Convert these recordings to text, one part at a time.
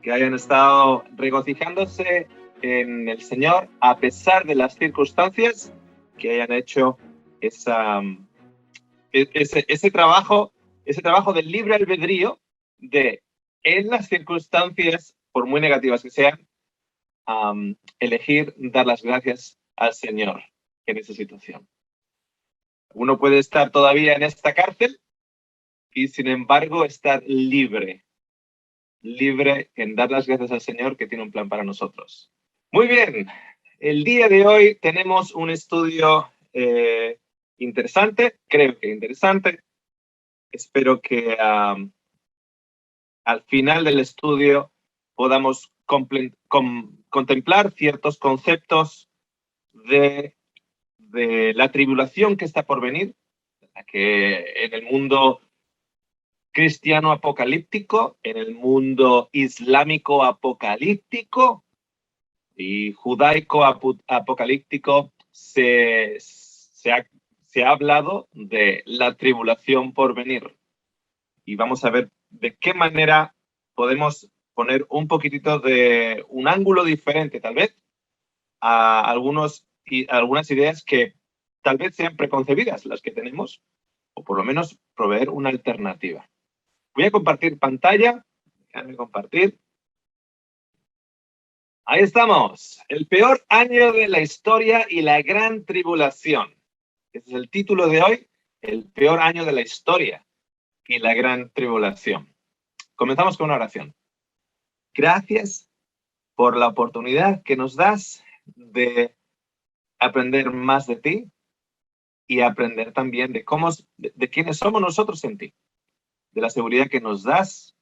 que hayan estado regocijándose en el Señor a pesar de las circunstancias, que hayan hecho ese trabajo del libre albedrío de, en las circunstancias, por muy negativas que sean, elegir dar las gracias al Señor en esa situación. Uno puede estar todavía en esta cárcel y, sin embargo, estar libre en dar las gracias al Señor, que tiene un plan para nosotros. Muy bien, el día de hoy tenemos un estudio interesante, creo que interesante. Espero que al final del estudio podamos contemplar ciertos conceptos de la tribulación que está por venir, que en el mundo cristiano apocalíptico, en el mundo islámico apocalíptico y judaico apocalíptico se ha hablado de la tribulación por venir. Y vamos a ver de qué manera podemos poner un poquitito de un ángulo diferente, tal vez, a algunas ideas que tal vez sean preconcebidas las que tenemos, o por lo menos proveer una alternativa. Voy a compartir pantalla. Déjame compartir. Ahí estamos. El peor año de la historia y la gran tribulación. Ese es el título de hoy. El peor año de la historia y la gran tribulación. Comenzamos con una oración. Gracias por la oportunidad que nos das de aprender más de ti y aprender también de quiénes somos nosotros en ti, de la seguridad que nos das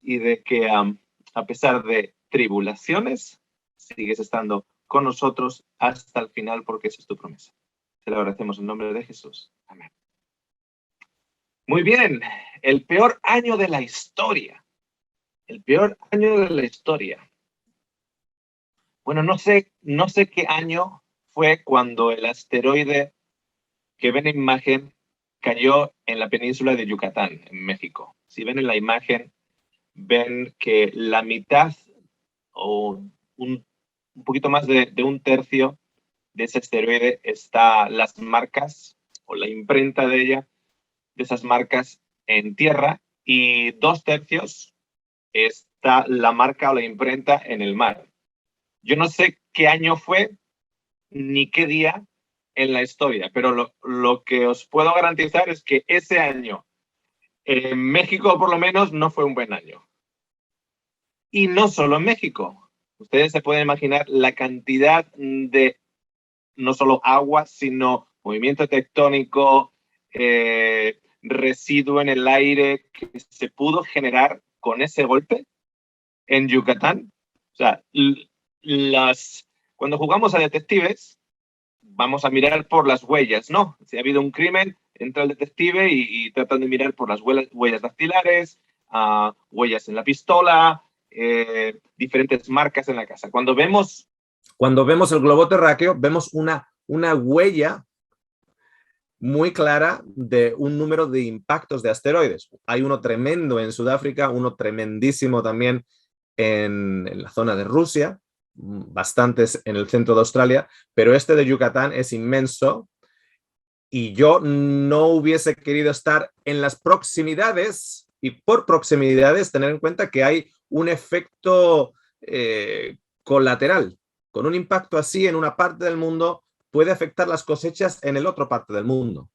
y de que a pesar de tribulaciones sigues estando con nosotros hasta el final, porque esa es tu promesa. Te lo agradecemos en nombre de Jesús. Amén. Muy bien, el peor año de la historia. El peor año de la historia. Bueno, no sé qué año fue cuando el asteroide que ven en imagen cayó en la península de Yucatán, en México. Si ven en la imagen, ven que la mitad o un poquito más de un tercio de ese asteroide está las marcas o la imprenta de ella, de esas marcas en tierra, y 2/3 está la marca o la imprenta en el mar. Yo no sé qué año fue ni qué día en la historia, pero lo que os puedo garantizar es que ese año en México, por lo menos, no fue un buen año. Y no solo en México. Ustedes se pueden imaginar la cantidad de no solo agua, sino movimiento tectónico, residuo en el aire que se pudo generar con ese golpe en Yucatán. O sea, cuando jugamos a detectives, vamos a mirar por las huellas, ¿no? Si ha habido un crimen, entra el detective y tratan de mirar por las huellas dactilares, huellas en la pistola, diferentes marcas en la casa. Cuando vemos el globo terráqueo, vemos una huella muy clara de un número de impactos de asteroides. Hay uno tremendo en Sudáfrica, uno tremendísimo también en la zona de Rusia, bastantes en el centro de Australia, pero este de Yucatán es inmenso y yo no hubiese querido estar en las proximidades, y por proximidades tener en cuenta que hay un efecto colateral. Con un impacto así en una parte del mundo puede afectar las cosechas en el otro parte del mundo.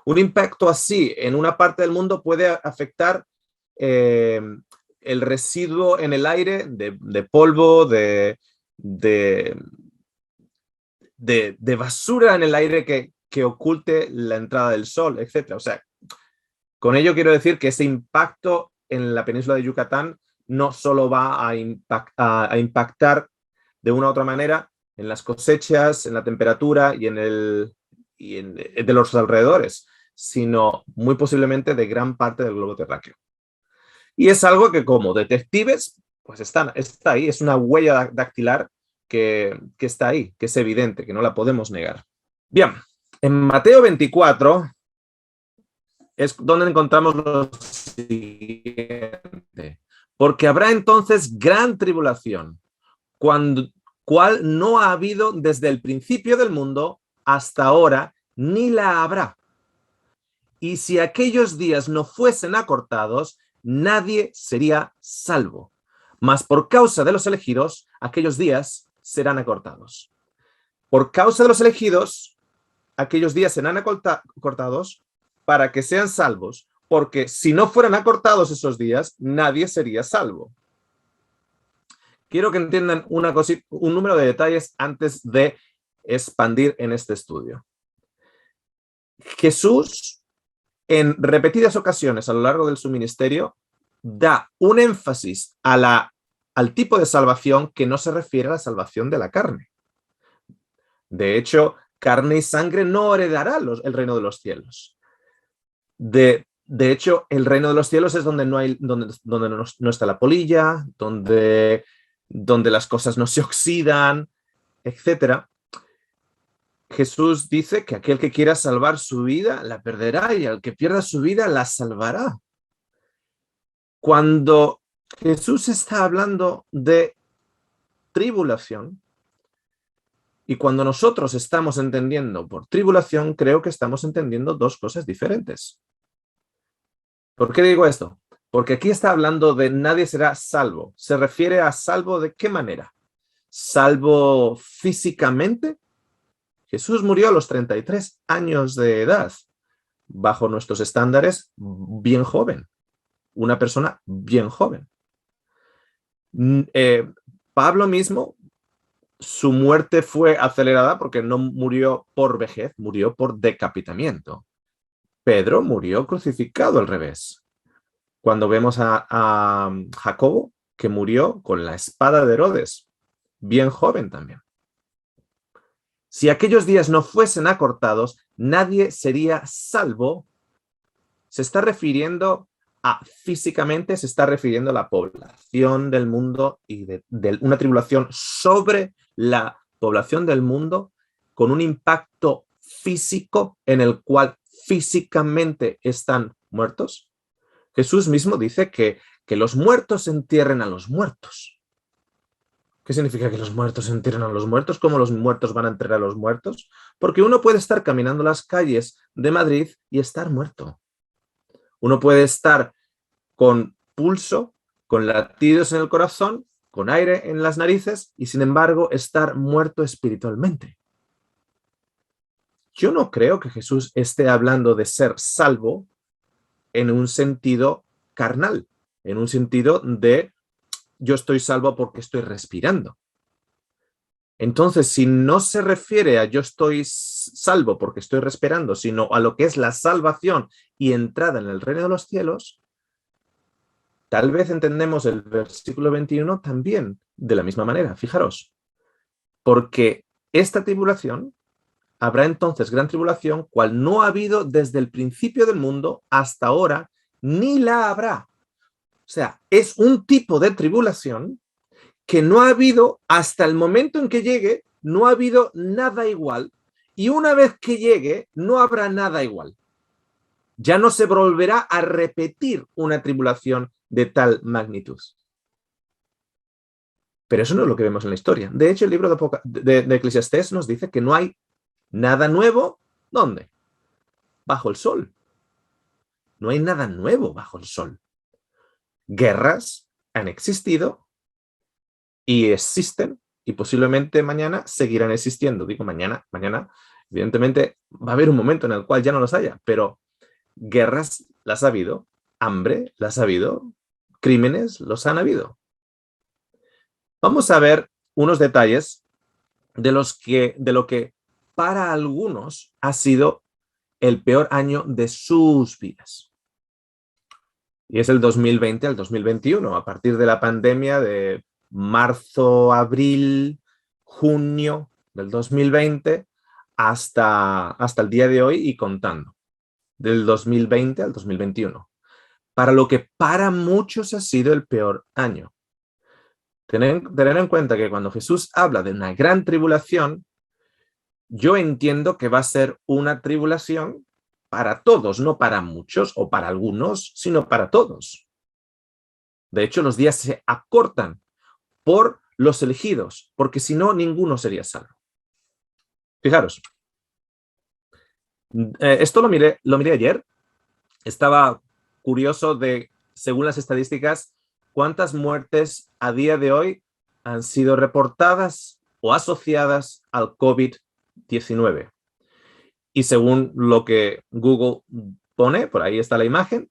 Un impacto así en una parte del mundo puede afectar el residuo en el aire de polvo, de basura en el aire que oculte la entrada del sol, etc. O sea, con ello quiero decir que ese impacto en la península de Yucatán no solo va a impactar de una u otra manera en las cosechas, en la temperatura y de los alrededores, sino muy posiblemente de gran parte del globo terráqueo. Y es algo que como detectives, pues está ahí, es una huella dactilar que está ahí, que es evidente, que no la podemos negar. Bien, en Mateo 24 es donde encontramos lo siguiente. Porque habrá entonces gran tribulación, cual no ha habido desde el principio del mundo hasta ahora, ni la habrá. Y si aquellos días no fuesen acortados, nadie sería salvo. Mas por causa de los elegidos, aquellos días serán acortados. Por causa de los elegidos, aquellos días serán acortados para que sean salvos, porque si no fueran acortados esos días, nadie sería salvo. Quiero que entiendan un número de detalles antes de expandir en este estudio. Jesús, en repetidas ocasiones a lo largo de su ministerio, da un énfasis al tipo de salvación que no se refiere a la salvación de la carne. De hecho, carne y sangre no heredará el reino de los cielos. De hecho, el reino de los cielos es donde no está la polilla, donde las cosas no se oxidan, etc. Jesús dice que aquel que quiera salvar su vida la perderá y al que pierda su vida la salvará. Cuando Jesús está hablando de tribulación, y cuando nosotros estamos entendiendo por tribulación, creo que estamos entendiendo dos cosas diferentes. ¿Por qué digo esto? Porque aquí está hablando de nadie será salvo. ¿Se refiere a salvo de qué manera? ¿Salvo físicamente? Jesús murió a los 33 años de edad, bajo nuestros estándares, bien joven. Una persona bien joven. Pablo mismo, su muerte fue acelerada porque no murió por vejez, murió por decapitamiento. Pedro murió crucificado al revés. Cuando vemos a Jacobo, que murió con la espada de Herodes, bien joven también. Si aquellos días no fuesen acortados, nadie sería salvo. Se está refiriendo físicamente, se está refiriendo a la población del mundo y de una tribulación sobre la población del mundo con un impacto físico en el cual físicamente están muertos. Jesús mismo dice que los muertos entierren a los muertos. ¿Qué significa que los muertos entierren a los muertos? ¿Cómo los muertos van a enterrar a los muertos? Porque uno puede estar caminando las calles de Madrid y estar muerto. Uno puede estar con pulso, con latidos en el corazón, con aire en las narices y sin embargo estar muerto espiritualmente. Yo no creo que Jesús esté hablando de ser salvo en un sentido carnal, en un sentido de yo estoy salvo porque estoy respirando. Entonces, si no se refiere a yo estoy salvo porque estoy respirando, sino a lo que es la salvación y entrada en el reino de los cielos, tal vez entendemos el versículo 21 también de la misma manera. Fijaros, porque esta tribulación, habrá entonces gran tribulación, cual no ha habido desde el principio del mundo hasta ahora, ni la habrá. O sea, es un tipo de tribulación que no ha habido hasta el momento en que llegue, no ha habido nada igual, y una vez que llegue, no habrá nada igual. Ya no se volverá a repetir una tribulación de tal magnitud. Pero eso no es lo que vemos en la historia. De hecho, el libro de Eclesiastés nos dice que no hay nada nuevo, ¿dónde? Bajo el sol. No hay nada nuevo bajo el sol. Guerras han existido y existen y posiblemente mañana seguirán existiendo. Digo mañana, evidentemente va a haber un momento en el cual ya no los haya, pero guerras las ha habido, hambre las ha habido, crímenes los han habido. Vamos a ver unos detalles de lo que para algunos ha sido el peor año de sus vidas. Y es el 2020 al 2021, a partir de la pandemia de marzo, abril, junio del 2020 hasta el día de hoy y contando, del 2020 al 2021, para lo que para muchos ha sido el peor año. Tener en cuenta que cuando Jesús habla de una gran tribulación, yo entiendo que va a ser una tribulación para todos, no para muchos o para algunos, sino para todos. De hecho, los días se acortan por los elegidos, porque si no, ninguno sería salvo. Fijaros, esto lo miré ayer. Estaba curioso de, según las estadísticas, cuántas muertes a día de hoy han sido reportadas o asociadas al COVID-19. Y según lo que Google pone, por ahí está la imagen,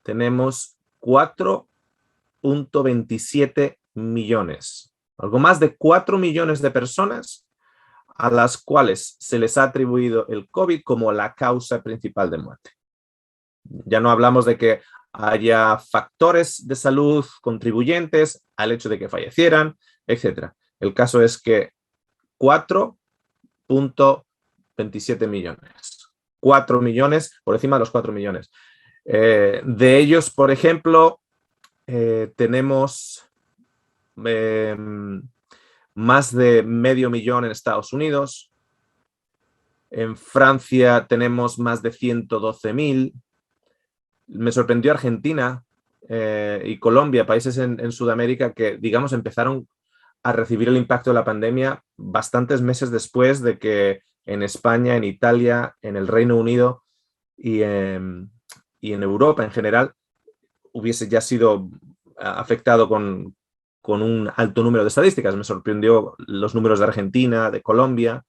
tenemos 4.27 millones. Algo más de 4 millones de personas a las cuales se les ha atribuido el COVID como la causa principal de muerte. Ya no hablamos de que haya factores de salud contribuyentes al hecho de que fallecieran, etc. El caso es que 4.27 millones. 4 millones, por encima de los 4 millones. De ellos, por ejemplo, tenemos más de 500.000 en Estados Unidos. En Francia tenemos más de 112.000. Me sorprendió Argentina y Colombia, países en Sudamérica que, digamos, empezaron a recibir el impacto de la pandemia bastantes meses después de que en España, en Italia, en el Reino Unido y en Europa en general hubiese ya sido afectado con un alto número de estadísticas. Me sorprendió los números de Argentina, de Colombia,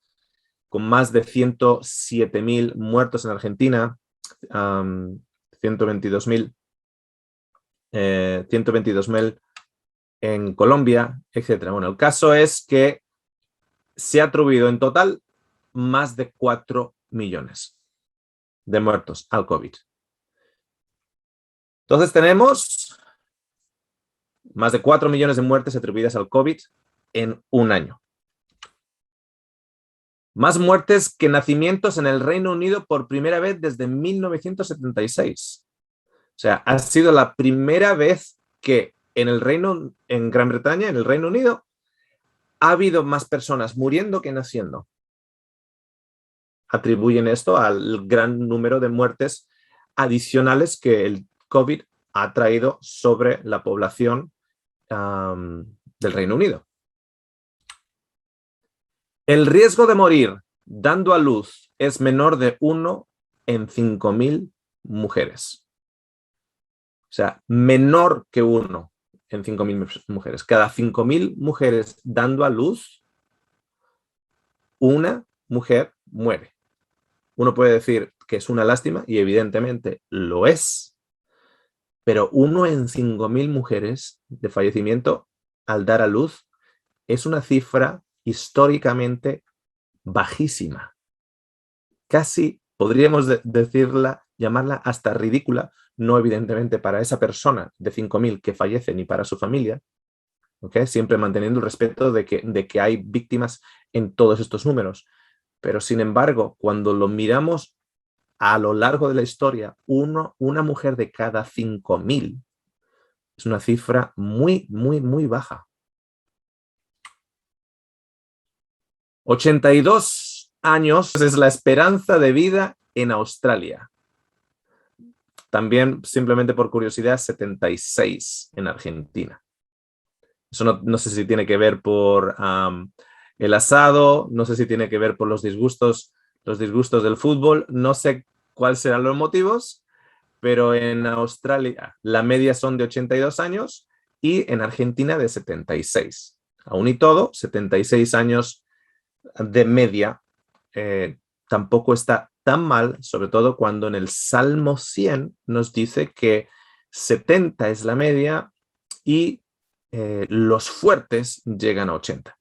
con más de 107.000 muertos en Argentina, 122.000 en Colombia, etc. Bueno, el caso es que se ha atribuido en total más de 4 millones de muertos al COVID. Entonces tenemos más de 4 millones de muertes atribuidas al COVID en un año. Más muertes que nacimientos en el Reino Unido por primera vez desde 1976. O sea, ha sido la primera vez que en Gran Bretaña, en el Reino Unido, ha habido más personas muriendo que naciendo. Atribuyen esto al gran número de muertes adicionales que el COVID ha traído sobre la población del Reino Unido. El riesgo de morir dando a luz es menor de 1 en 5.000 mujeres. O sea, menor que 1 en 5.000 mujeres. Cada 5.000 mujeres dando a luz, una mujer muere. Uno puede decir que es una lástima, y evidentemente lo es, pero 1 en 5.000 mujeres de fallecimiento al dar a luz es una cifra históricamente bajísima. Casi podríamos llamarla hasta ridícula, no evidentemente para esa persona de 5.000 que fallece ni para su familia, ¿okay? Siempre manteniendo el respeto de que hay víctimas en todos estos números. Pero sin embargo, cuando lo miramos a lo largo de la historia, una mujer de cada 5.000 es una cifra muy, muy, muy baja. 82 años es la esperanza de vida en Australia. También, simplemente por curiosidad, 76 en Argentina. Eso no sé si tiene que ver por el asado, no sé si tiene que ver por los disgustos del fútbol, no sé cuáles serán los motivos, pero en Australia la media son de 82 años y en Argentina de 76. Aún y todo, 76 años de media tampoco está tan mal, sobre todo cuando en el Salmo 100 nos dice que 70 es la media y los fuertes llegan a 80.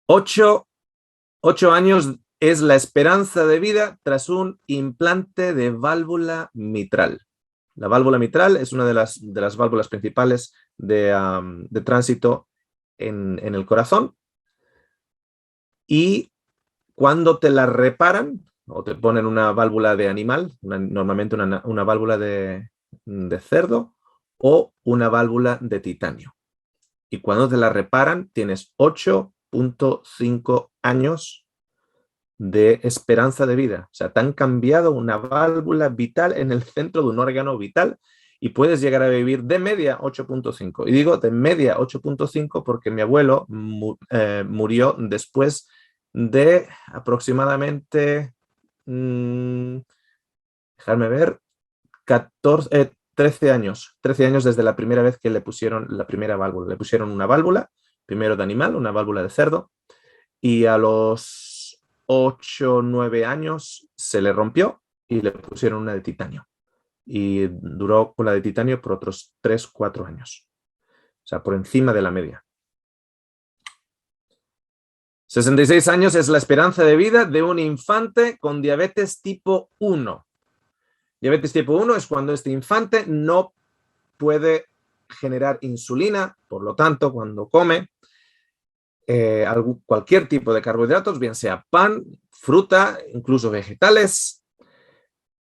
8 años es la esperanza de vida tras un implante de válvula mitral. La válvula mitral es una de las válvulas principales de tránsito en el corazón. Y cuando te la reparan o te ponen una válvula de animal, normalmente una válvula de cerdo o una válvula de titanio. Y cuando te la reparan tienes 8.5 años de esperanza de vida. O sea, te han cambiado una válvula vital en el centro de un órgano vital y puedes llegar a vivir de media 8.5. Y digo de media 8.5 porque mi abuelo murió después de aproximadamente, dejarme ver, 13 años. 13 años desde la primera vez que le pusieron la primera válvula. Le pusieron una válvula, primero de animal, una válvula de cerdo, y a los 8 o 9 años se le rompió y le pusieron una de titanio. Y duró con la de titanio por otros 3 o 4 años. O sea, por encima de la media. 66 años es la esperanza de vida de un infante con diabetes tipo 1. Diabetes tipo 1 es cuando este infante no puede generar insulina, por lo tanto, cuando come cualquier tipo de carbohidratos, bien sea pan, fruta, incluso vegetales,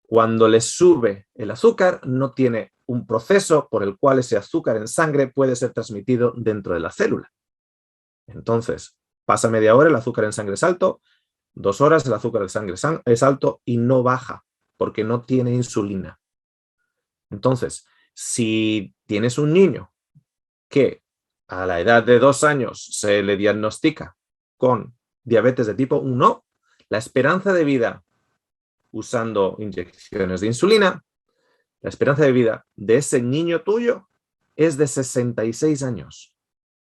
cuando le sube el azúcar, no tiene un proceso por el cual ese azúcar en sangre puede ser transmitido dentro de la célula. Entonces, pasa media hora, el azúcar en sangre es alto, 2 horas, el azúcar en sangre es alto y no baja porque no tiene insulina. Entonces, si tienes un niño que a la edad de 2 años se le diagnostica con diabetes de tipo 1, la esperanza de vida usando inyecciones de insulina, la esperanza de vida de ese niño tuyo es de 66 años.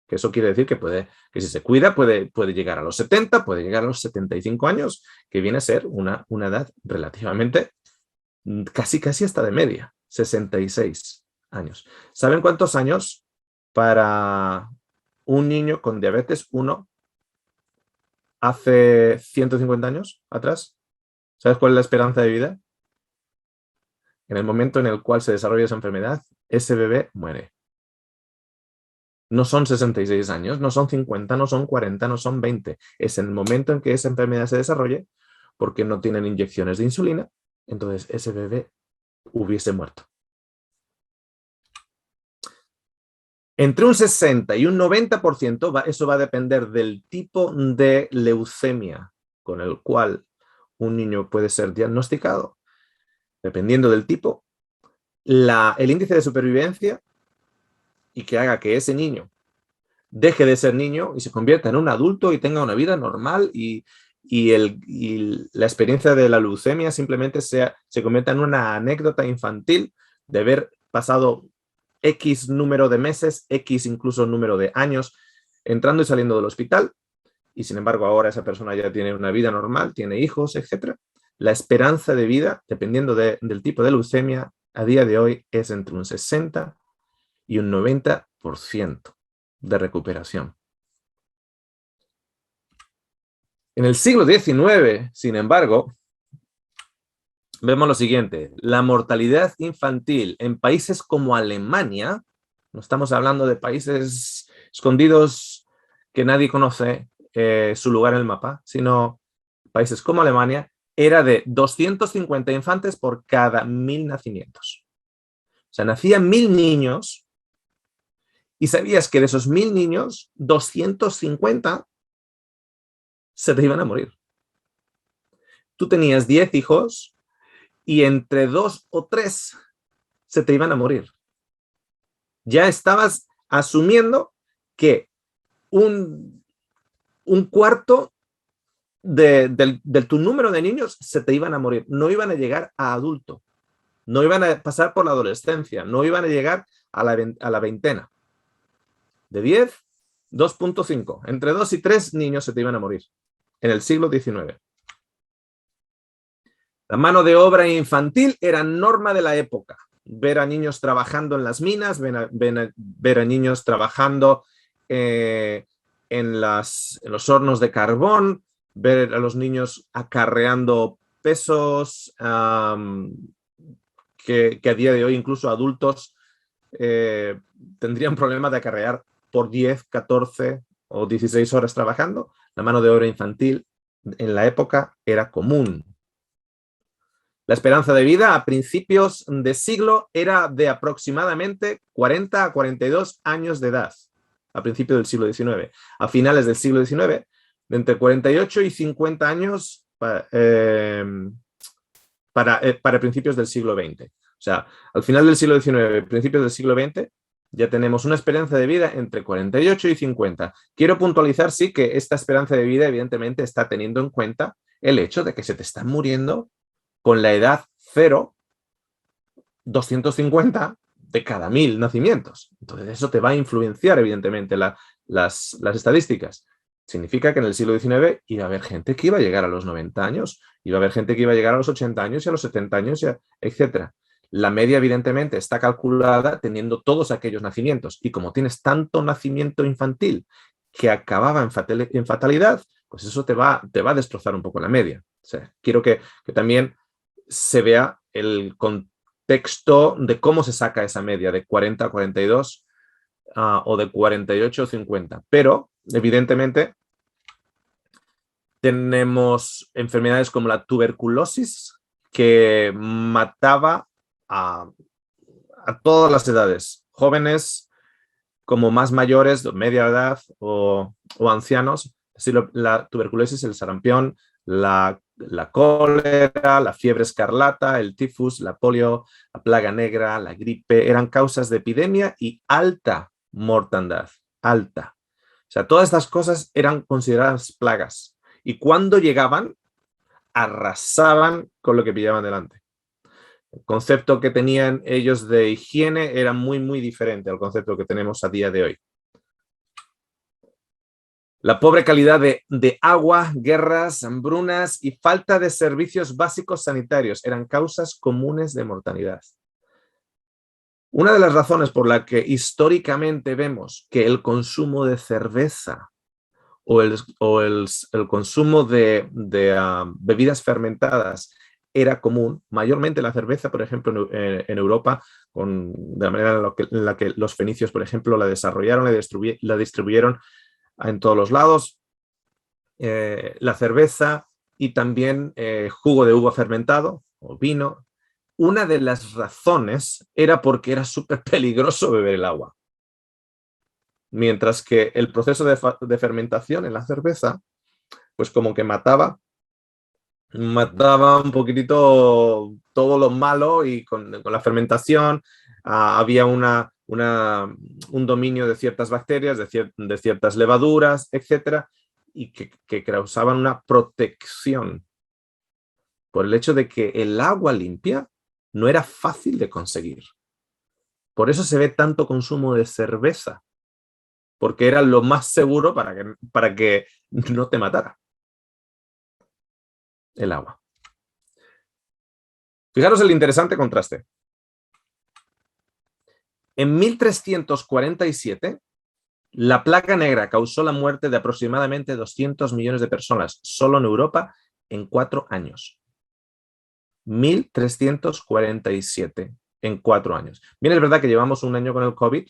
Que eso quiere decir que si se cuida puede llegar a los 70, puede llegar a los 75 años, que viene a ser una edad relativamente casi hasta de media, 66 años. ¿Saben cuántos años para un niño con diabetes 1 hace 150 años atrás? ¿Sabes cuál es la esperanza de vida? En el momento en el cual se desarrolla esa enfermedad, ese bebé muere. No son 66 años, no son 50, no son 40, no son 20. Es en el momento en que esa enfermedad se desarrolle, porque no tienen inyecciones de insulina, entonces ese bebé hubiese muerto. Entre un 60 y un 90%, eso va a depender del tipo de leucemia con el cual un niño puede ser diagnosticado. Dependiendo del tipo, el índice de supervivencia y que haga que ese niño deje de ser niño y se convierta en un adulto y tenga una vida normal y la experiencia de la leucemia simplemente se convierta en una anécdota infantil de haber pasado X número de meses, X incluso número de años entrando y saliendo del hospital, y sin embargo ahora esa persona ya tiene una vida normal, tiene hijos, etc. La esperanza de vida, dependiendo del tipo de leucemia, a día de hoy es entre un 60 y un 90% de recuperación. En el siglo XIX, sin embargo, vemos lo siguiente: la mortalidad infantil en países como Alemania, no estamos hablando de países escondidos que nadie conoce su lugar en el mapa, sino países como Alemania, era de 250 infantes por cada 1000 nacimientos. O sea, nacían 1000 niños y sabías que de esos 1000 niños, 250 se te iban a morir. Tú tenías 10 hijos y entre 2 o 3 se te iban a morir. Ya estabas asumiendo que un cuarto de tu número de niños se te iban a morir. No iban a llegar a adulto. No iban a pasar por la adolescencia. No iban a llegar a la veintena. De 10, 2.5. Entre 2 y 3 niños se te iban a morir en el siglo XIX. La mano de obra infantil era norma de la época. Ver a niños trabajando en las minas, ver a niños trabajando en los hornos de carbón, ver a los niños acarreando pesos, que a día de hoy incluso adultos tendrían problemas de acarrear por 10, 14 o 16 horas trabajando. La mano de obra infantil en la época era común. La esperanza de vida a principios de siglo era de aproximadamente 40 a 42 años de edad, a principios del siglo XIX. A finales del siglo XIX, de entre 48 y 50 años para principios del siglo XX. O sea, al final del siglo XIX, principios del siglo XX, ya tenemos una esperanza de vida entre 48 y 50. Quiero puntualizar, sí, que esta esperanza de vida evidentemente está teniendo en cuenta el hecho de que se te están muriendo con la edad 0, 250 de cada 1000 nacimientos. Entonces eso te va a influenciar evidentemente las estadísticas. Significa que en el siglo XIX iba a haber gente que iba a llegar a los 90 años, iba a haber gente que iba a llegar a los 80 años y a los 70 años, etc. La media evidentemente está calculada teniendo todos aquellos nacimientos, y como tienes tanto nacimiento infantil que acababa en fatalidad, pues eso te va a destrozar un poco la media. O sea, quiero que también se vea el contexto de cómo se saca esa media de 40 a 42 o de 48 a 50. Pero, evidentemente, tenemos enfermedades como la tuberculosis, que mataba a todas las edades, jóvenes como más mayores, de media edad o ancianos. Así la tuberculosis, el sarampión, la cólera, la fiebre escarlata, el tifus, la polio, la plaga negra, la gripe, eran causas de epidemia y alta mortandad, alta. O sea, todas estas cosas eran consideradas plagas, y cuando llegaban, arrasaban con lo que pillaban delante. El concepto que tenían ellos de higiene era muy, muy diferente al concepto que tenemos a día de hoy. La pobre calidad de agua, guerras, hambrunas y falta de servicios básicos sanitarios eran causas comunes de mortalidad. Una de las razones por la que históricamente vemos que el consumo de cerveza o el consumo de bebidas fermentadas era común, mayormente la cerveza, por ejemplo, en Europa, de la manera en la que los fenicios, por ejemplo, la desarrollaron, la distribuyeron en todos los lados, la cerveza y también jugo de uva fermentado o vino. Una de las razones era porque era súper peligroso beber el agua. Mientras que el proceso de fermentación en la cerveza, pues como que mataba un poquitito todo lo malo, y con la fermentación había un dominio de ciertas bacterias, de ciertas levaduras, etcétera, y que causaban una protección por el hecho de que el agua limpia no era fácil de conseguir. Por eso se ve tanto consumo de cerveza, porque era lo más seguro para que no te matara el agua. Fijaros el interesante contraste. En 1347, la plaga negra causó la muerte de aproximadamente 200 millones de personas solo en Europa en 4 años. 1347 en 4 años. Bien, es verdad que llevamos un año con el COVID,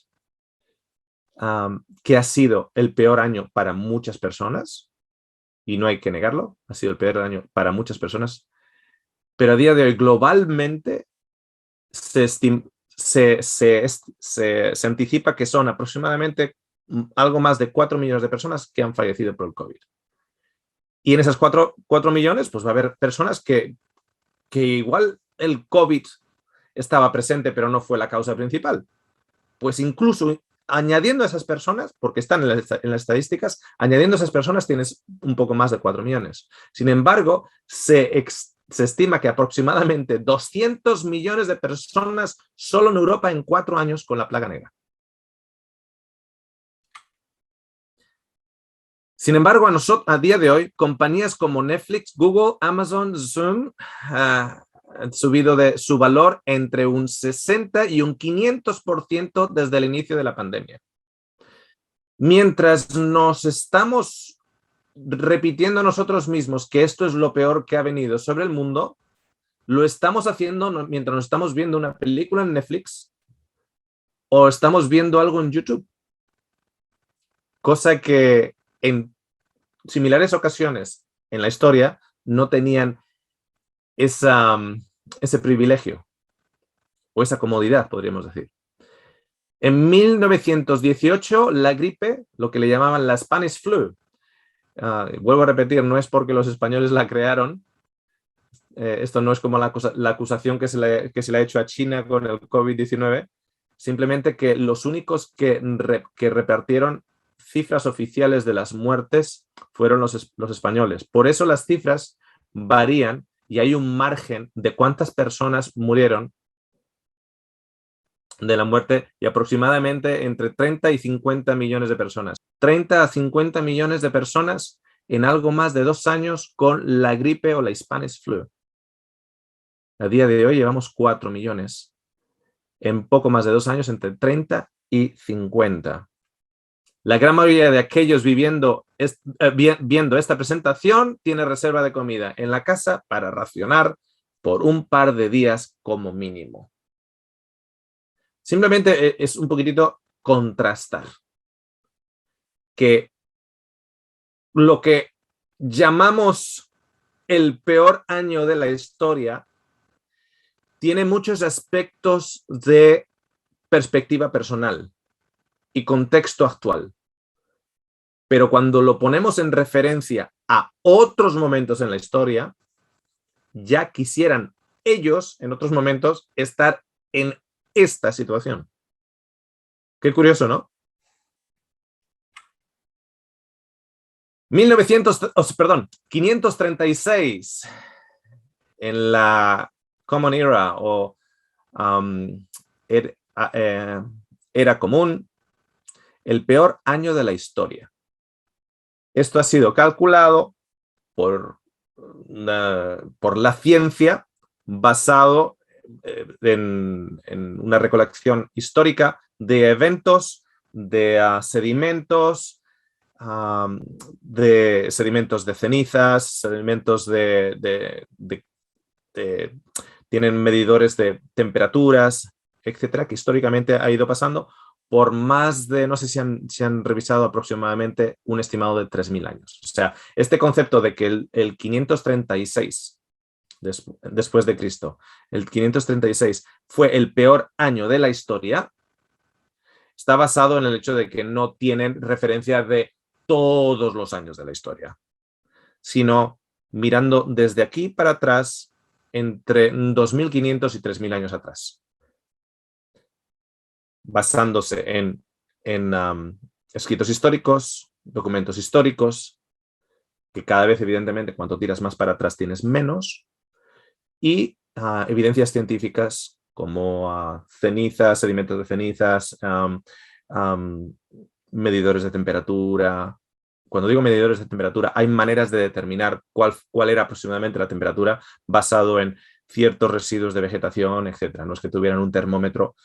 que ha sido el peor año para muchas personas, y no hay que negarlo, ha sido el peor año para muchas personas, pero a día de hoy globalmente se anticipa que son aproximadamente algo más de 4 millones de personas que han fallecido por el COVID. Y en esas 4 millones, pues va a haber personas que igual el COVID estaba presente, pero no fue la causa principal. Pues incluso añadiendo a esas personas, porque están en las estadísticas, añadiendo a esas personas tienes un poco más de 4 millones. Sin embargo, se estima que aproximadamente 200 millones de personas solo en Europa en 4 años con la plaga negra. Sin embargo, a día de hoy, compañías como Netflix, Google, Amazon, Zoom han subido de su valor entre un 60 y un 500% desde el inicio de la pandemia. Mientras nos estamos repitiendo nosotros mismos que esto es lo peor que ha venido sobre el mundo, lo estamos haciendo mientras nos estamos viendo una película en Netflix o estamos viendo algo en YouTube. Cosa que en similares ocasiones en la historia no tenían ese privilegio o esa comodidad, podríamos decir. En 1918, la gripe, lo que le llamaban la Spanish flu, vuelvo a repetir, no es porque los españoles la crearon. Esto no es como la acusación que se le ha hecho a China con el COVID-19. Simplemente que los únicos que repartieron cifras oficiales de las muertes fueron los españoles. Por eso las cifras varían y hay un margen de cuántas personas murieron de la muerte, y aproximadamente entre 30 y 50 millones de personas. 30 a 50 millones de personas en algo más de 2 años con la gripe o la Spanish flu. A día de hoy llevamos 4 millones. En poco más de 2 años, entre 30 y 50. La gran mayoría de aquellos viendo esta presentación tiene reserva de comida en la casa para racionar por un par de días como mínimo. Simplemente es un poquitito contrastar que lo que llamamos el peor año de la historia tiene muchos aspectos de perspectiva personal y contexto actual. Pero cuando lo ponemos en referencia a otros momentos en la historia, ya quisieran ellos, en otros momentos, estar en esta situación. Qué curioso, ¿no? 536 en la Common Era o era común, el peor año de la historia. Esto ha sido calculado por la ciencia basado en una recolección histórica de eventos, de sedimentos, de cenizas, sedimentos tienen medidores de temperaturas, etcétera, que históricamente ha ido pasando por más de, no sé si han revisado aproximadamente un estimado de 3.000 años. O sea, este concepto de que el 536 después de Cristo, el 536 fue el peor año de la historia, está basado en el hecho de que no tienen referencia de todos los años de la historia, sino mirando desde aquí para atrás entre 2.500 y 3.000 años atrás, basándose en escritos históricos, documentos históricos, que cada vez, evidentemente, cuanto tiras más para atrás tienes menos, y evidencias científicas como cenizas, sedimentos de cenizas, medidores de temperatura. Cuando digo medidores de temperatura, hay maneras de determinar cuál era aproximadamente la temperatura basado en ciertos residuos de vegetación, etc. No es que tuvieran un termómetro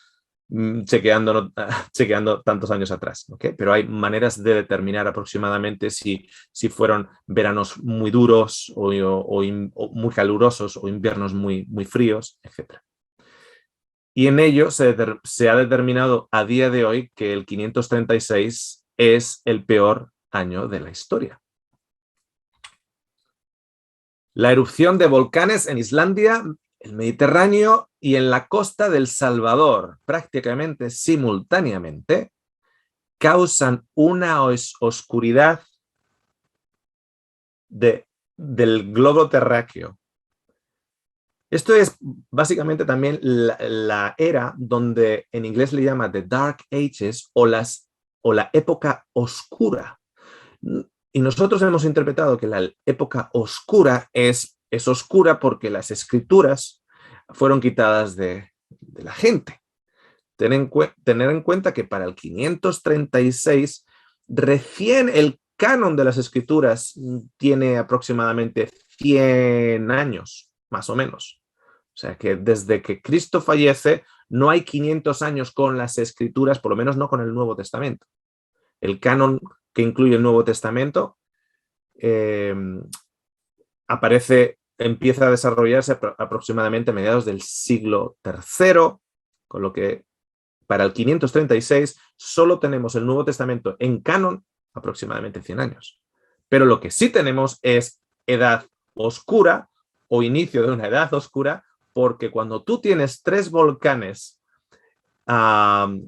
chequeando tantos años atrás, ¿okay? Pero hay maneras de determinar aproximadamente si fueron veranos muy duros o muy calurosos o inviernos muy, muy fríos, etc. Y en ello se ha determinado a día de hoy que el 536 es el peor año de la historia. La erupción de volcanes en Islandia, el Mediterráneo y en la costa del Salvador, prácticamente simultáneamente, causan una oscuridad del globo terráqueo. Esto es básicamente también la era donde en inglés le llama The Dark Ages o la época oscura. Y nosotros hemos interpretado que la época oscura es oscura porque las escrituras fueron quitadas de la gente. Tener en cuenta que para el 536 recién el canon de las escrituras tiene aproximadamente 100 años, más o menos. O sea que desde que Cristo fallece no hay 500 años con las escrituras, por lo menos no con el Nuevo Testamento. El canon que incluye el Nuevo Testamento empieza a desarrollarse aproximadamente a mediados del siglo III, con lo que para el 536 solo tenemos el Nuevo Testamento en canon aproximadamente 100 años. Pero lo que sí tenemos es edad oscura o inicio de una edad oscura, porque cuando tú tienes 3 volcanes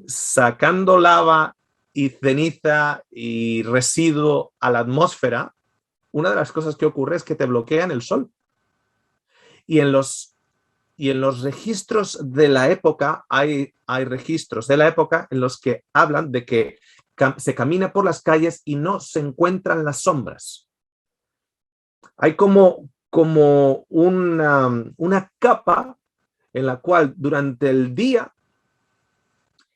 sacando lava y ceniza y residuo a la atmósfera, una de las cosas que ocurre es que te bloquean el sol. Y en los registros de la época, hay registros de la época en los que hablan de que se camina por las calles y no se encuentran las sombras. Hay como una capa en la cual durante el día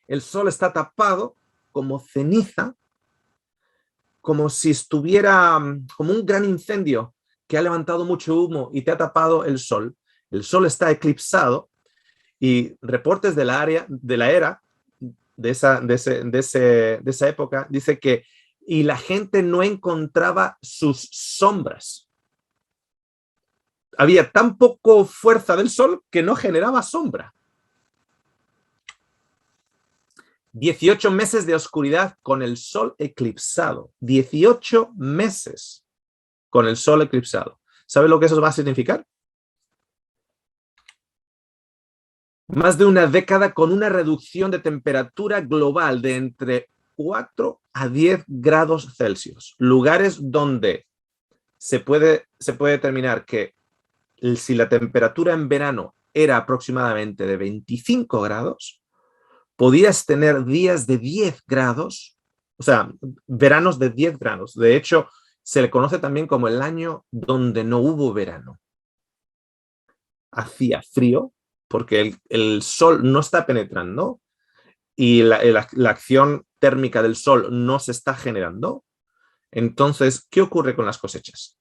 el sol está tapado como ceniza, como si estuviera como un gran incendio que ha levantado mucho humo y te ha tapado el sol. El sol está eclipsado y reportes de la era de esa época dice que y la gente no encontraba sus sombras. Había tan poco fuerza del sol que no generaba sombra. 18 meses de oscuridad con el sol eclipsado. 18 meses con el sol eclipsado. ¿Sabe lo que eso va a significar? Más de una década con una reducción de temperatura global de entre 4 a 10 grados Celsius. Lugares donde se puede determinar que si la temperatura en verano era aproximadamente de 25 grados, podías tener días de 10 grados, o sea, veranos de 10 grados. De hecho, se le conoce también como el año donde no hubo verano. Hacía frío porque el sol no está penetrando y la acción térmica del sol no se está generando. Entonces, ¿qué ocurre con las cosechas?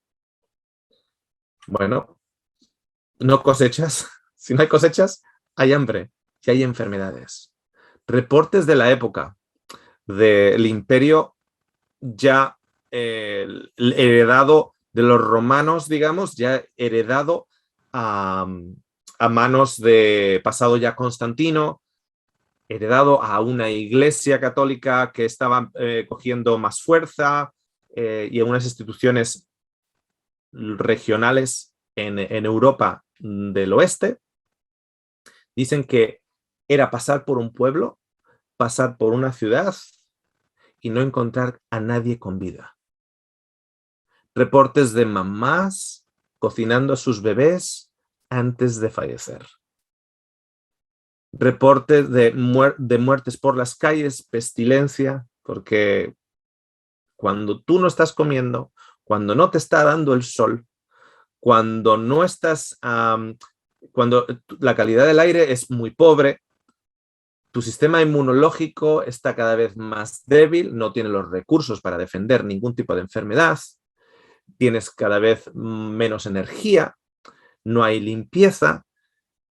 Bueno, no cosechas. Si no hay cosechas, hay hambre y hay enfermedades. Reportes de la época del imperio ya heredado de los romanos, digamos, ya heredado a manos de pasado ya Constantino, heredado a una iglesia católica que estaba cogiendo más fuerza y a unas instituciones regionales en Europa del oeste. Dicen que era pasar por un pueblo, pasar por una ciudad y no encontrar a nadie con vida. Reportes de mamás cocinando a sus bebés antes de fallecer. Reportes de muertes por las calles, pestilencia, porque cuando tú no estás comiendo, cuando no te está dando el sol, cuando no estás, cuando la calidad del aire es muy pobre, tu sistema inmunológico está cada vez más débil, no tiene los recursos para defender ningún tipo de enfermedad, tienes cada vez menos energía, no hay limpieza,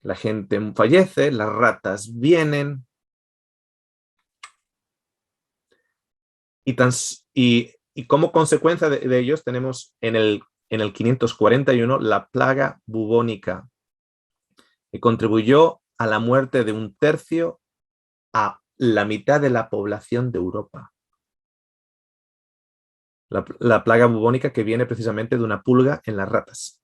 la gente fallece, las ratas vienen. Y como consecuencia de ellos tenemos en el 541 la plaga bubónica, que contribuyó a la muerte de 1/3 a la mitad de la población de Europa. La plaga bubónica que viene precisamente de una pulga en las ratas.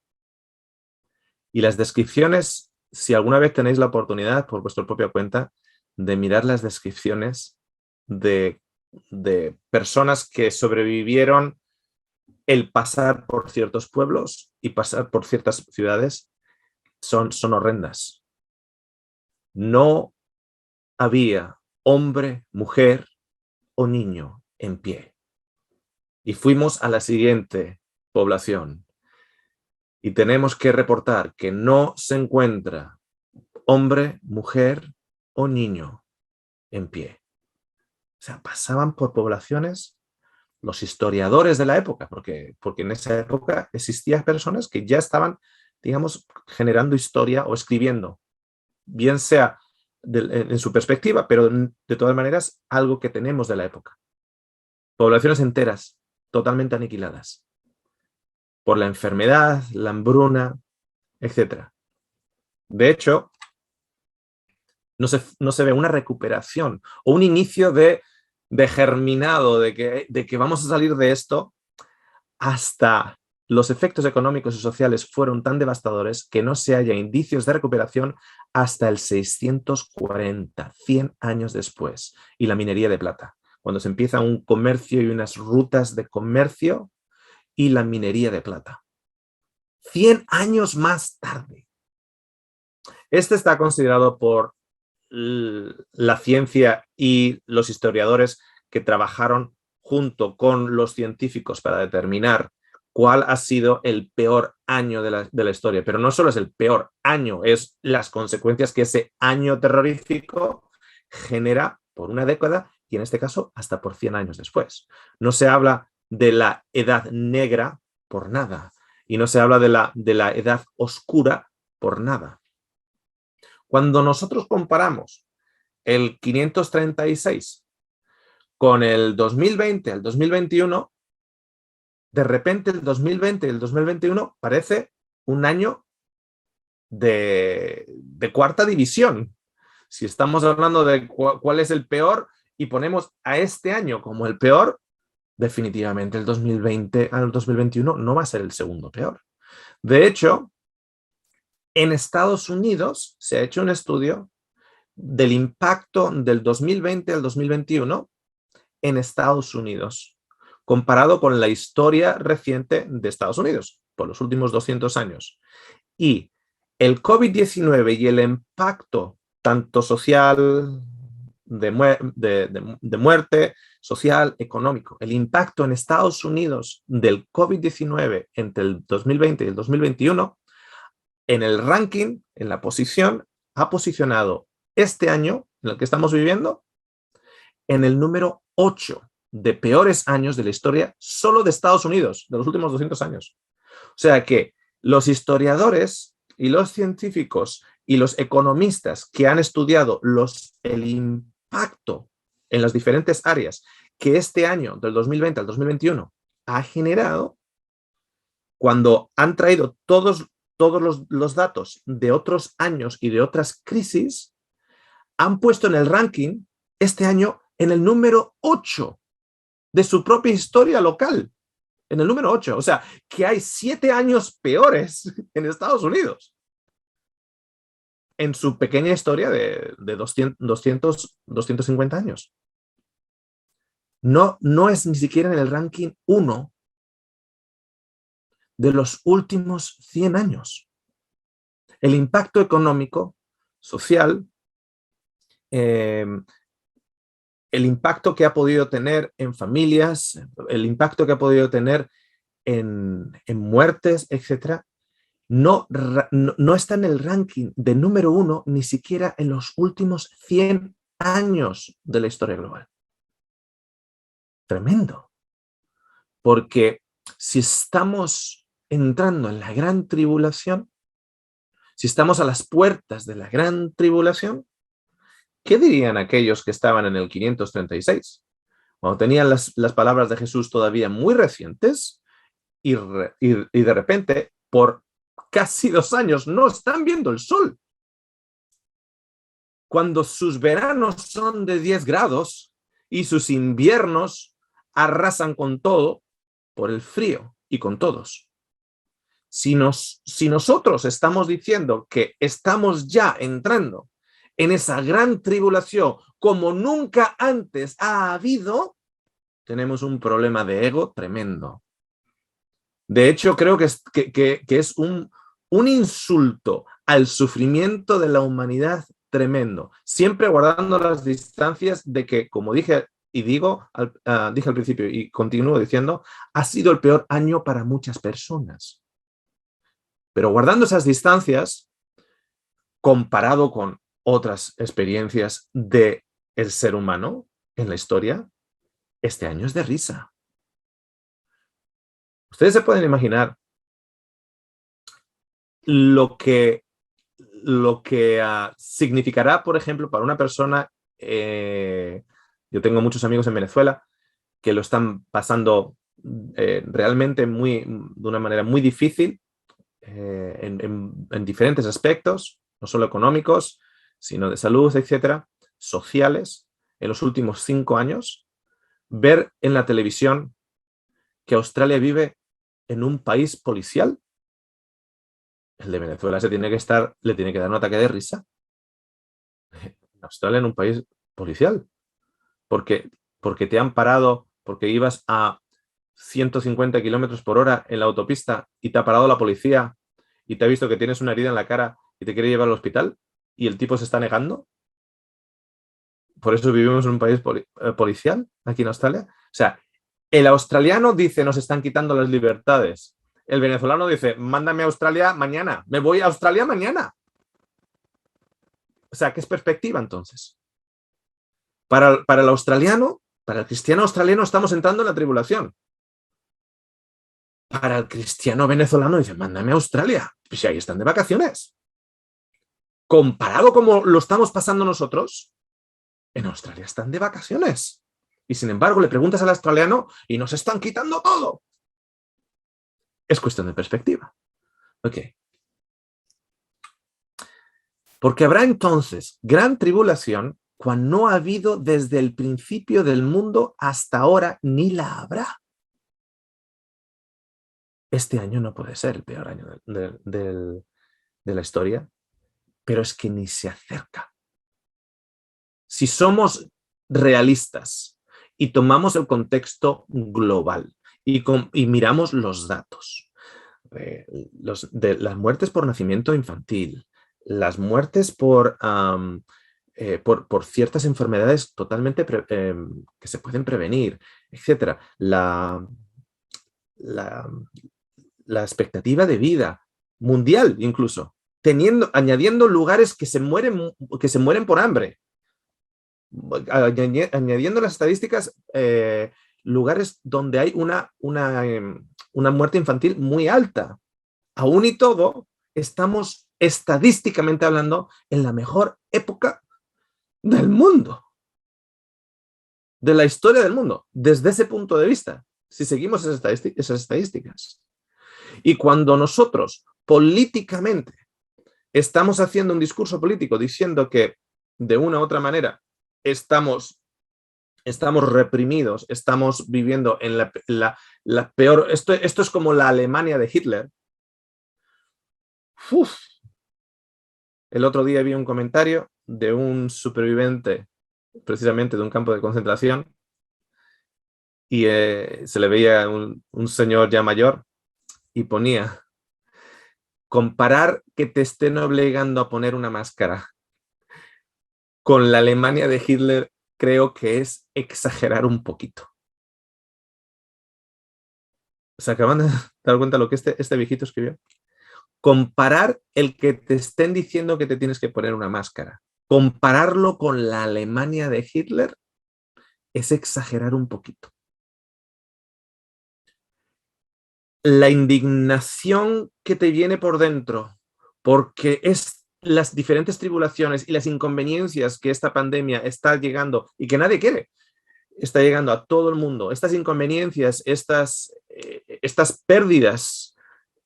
Y las descripciones, si alguna vez tenéis la oportunidad por vuestra propia cuenta de mirar las descripciones de personas que sobrevivieron el pasar por ciertos pueblos y pasar por ciertas ciudades, son horrendas. No había hombre, mujer o niño en pie. Y fuimos a la siguiente población y tenemos que reportar que no se encuentra hombre, mujer o niño en pie. O sea, pasaban por poblaciones los historiadores de la época, porque en esa época existían personas que ya estaban, digamos, generando historia o escribiendo, bien sea en su perspectiva, pero de todas maneras algo que tenemos de la época. Poblaciones enteras, totalmente aniquiladas por la enfermedad, la hambruna, etc. De hecho, no se ve una recuperación o un inicio de germinado, de que vamos a salir de esto, hasta los efectos económicos y sociales fueron tan devastadores que no se haya indicios de recuperación hasta el 640, 100 años después, y la minería de plata, cuando se empieza un comercio y unas rutas de comercio y la minería de plata. 100 años más tarde. Este está considerado por la ciencia y los historiadores que trabajaron junto con los científicos para determinar cuál ha sido el peor año de la historia. Pero no solo es el peor año, es las consecuencias que ese año terrorífico genera por una década y en este caso hasta por 100 años después. No se habla de la edad negra por nada y no se habla de la edad oscura por nada. Cuando nosotros comparamos el 536 con el 2020, el 2021, de repente el 2020 y el 2021 parece un año de cuarta división. Si estamos hablando de cuál es el peor y ponemos a este año como el peor, definitivamente el 2020 al 2021 no va a ser el segundo peor. De hecho, en Estados Unidos se ha hecho un estudio del impacto del 2020 al 2021 en Estados Unidos, comparado con la historia reciente de Estados Unidos, por los últimos 200 años. Y el COVID-19 y el impacto tanto social, de muerte, social, económico, el impacto en Estados Unidos del COVID-19 entre el 2020 y el 2021, en el ranking, en la posición, ha posicionado este año en el que estamos viviendo en el número 8 de peores años de la historia solo de Estados Unidos, de los últimos 200 años. O sea que los historiadores y los científicos y los economistas que han estudiado el impacto en las diferentes áreas que este año, del 2020 al 2021, ha generado, cuando han traído todos los datos de otros años y de otras crisis, han puesto en el ranking este año en el número 8 de su propia historia local. En el número 8. O sea, que hay 7 años peores en Estados Unidos. En su pequeña historia de 250 años. No es ni siquiera en el ranking 1 de los últimos 100 años. El impacto económico, social, el impacto que ha podido tener en familias, el impacto que ha podido tener en muertes, etc., no está en el ranking de número 1 ni siquiera en los últimos 100 años de la historia global. Tremendo. Porque si estamos entrando en la gran tribulación, si estamos a las puertas de la gran tribulación, ¿qué dirían aquellos que estaban en el 536? Cuando tenían las palabras de Jesús todavía muy recientes y de repente, por casi 2 años, no están viendo el sol. Cuando sus veranos son de 10 grados y sus inviernos arrasan con todo por el frío y con todos. Si nosotros estamos diciendo que estamos ya entrando en esa gran tribulación como nunca antes ha habido, tenemos un problema de ego tremendo. De hecho, creo que es un insulto al sufrimiento de la humanidad tremendo, siempre guardando las distancias de que, como dije y dije al principio y continúo diciendo, ha sido el peor año para muchas personas. Pero guardando esas distancias, comparado con otras experiencias del ser humano en la historia, este año es de risa. Ustedes se pueden imaginar lo que significará, por ejemplo, para una persona, yo tengo muchos amigos en Venezuela que lo están pasando realmente de una manera muy difícil en diferentes aspectos, no solo económicos, sino de salud, etcétera, sociales, en los últimos 5 años, ver en la televisión que Australia vive en un país policial. El de Venezuela le tiene que dar un ataque de risa. Australia en un país policial. Porque te han parado, porque ibas a 150 kilómetros por hora en la autopista y te ha parado la policía y te ha visto que tienes una herida en la cara y te quiere llevar al hospital y el tipo se está negando? Por eso vivimos en un país policial aquí en Australia. O sea, el australiano dice nos están quitando las libertades. El venezolano dice mándame a Australia mañana. Me voy a Australia mañana. O sea, ¿qué es perspectiva entonces? Para el australiano, para el cristiano australiano estamos entrando en la tribulación. Para el cristiano venezolano dice mándame a Australia. Pues ahí están de vacaciones. Comparado como lo estamos pasando nosotros, en Australia están de vacaciones. Y sin embargo, le preguntas al australiano y nos están quitando todo. Es cuestión de perspectiva. Ok. Porque habrá entonces gran tribulación cuando no ha habido desde el principio del mundo hasta ahora ni la habrá. Este año no puede ser el peor año de la historia, pero es que ni se acerca. Si somos realistas y tomamos el contexto global y miramos los datos, de las muertes por nacimiento infantil, las muertes por ciertas enfermedades totalmente que se pueden prevenir, etc. La expectativa de vida mundial incluso, añadiendo lugares que se mueren por hambre, añadiendo las estadísticas, lugares donde hay una muerte infantil muy alta. Aún y todo, estamos estadísticamente hablando en la mejor época del mundo, de la historia del mundo, desde ese punto de vista, si seguimos esas estadísticas. Y cuando nosotros políticamente estamos haciendo un discurso político diciendo que de una u otra manera estamos reprimidos, estamos viviendo en la peor... Esto es como la Alemania de Hitler. Uf. El otro día vi un comentario de un superviviente precisamente de un campo de concentración y se le veía un señor ya mayor y ponía: comparar que te estén obligando a poner una máscara con la Alemania de Hitler creo que es exagerar un poquito. ¿Se acaban de dar cuenta lo que este viejito escribió? Comparar el que te estén diciendo que te tienes que poner una máscara, compararlo con la Alemania de Hitler es exagerar un poquito. La indignación que te viene por dentro, porque es las diferentes tribulaciones y las inconveniencias que esta pandemia está llegando y que nadie quiere, está llegando a todo el mundo. Estas inconveniencias, estas pérdidas,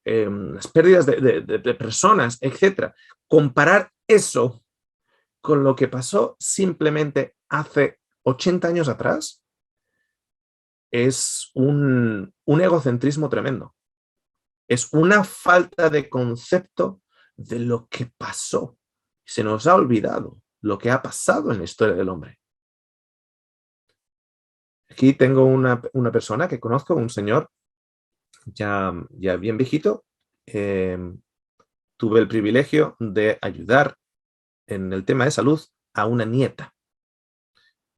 las pérdidas de personas, etc. Comparar eso con lo que pasó simplemente hace 80 años atrás es un egocentrismo tremendo. Es una falta de concepto de lo que pasó. Se nos ha olvidado lo que ha pasado en la historia del hombre. Aquí tengo una persona que conozco, un señor ya bien viejito. Tuve el privilegio de ayudar en el tema de salud a una nieta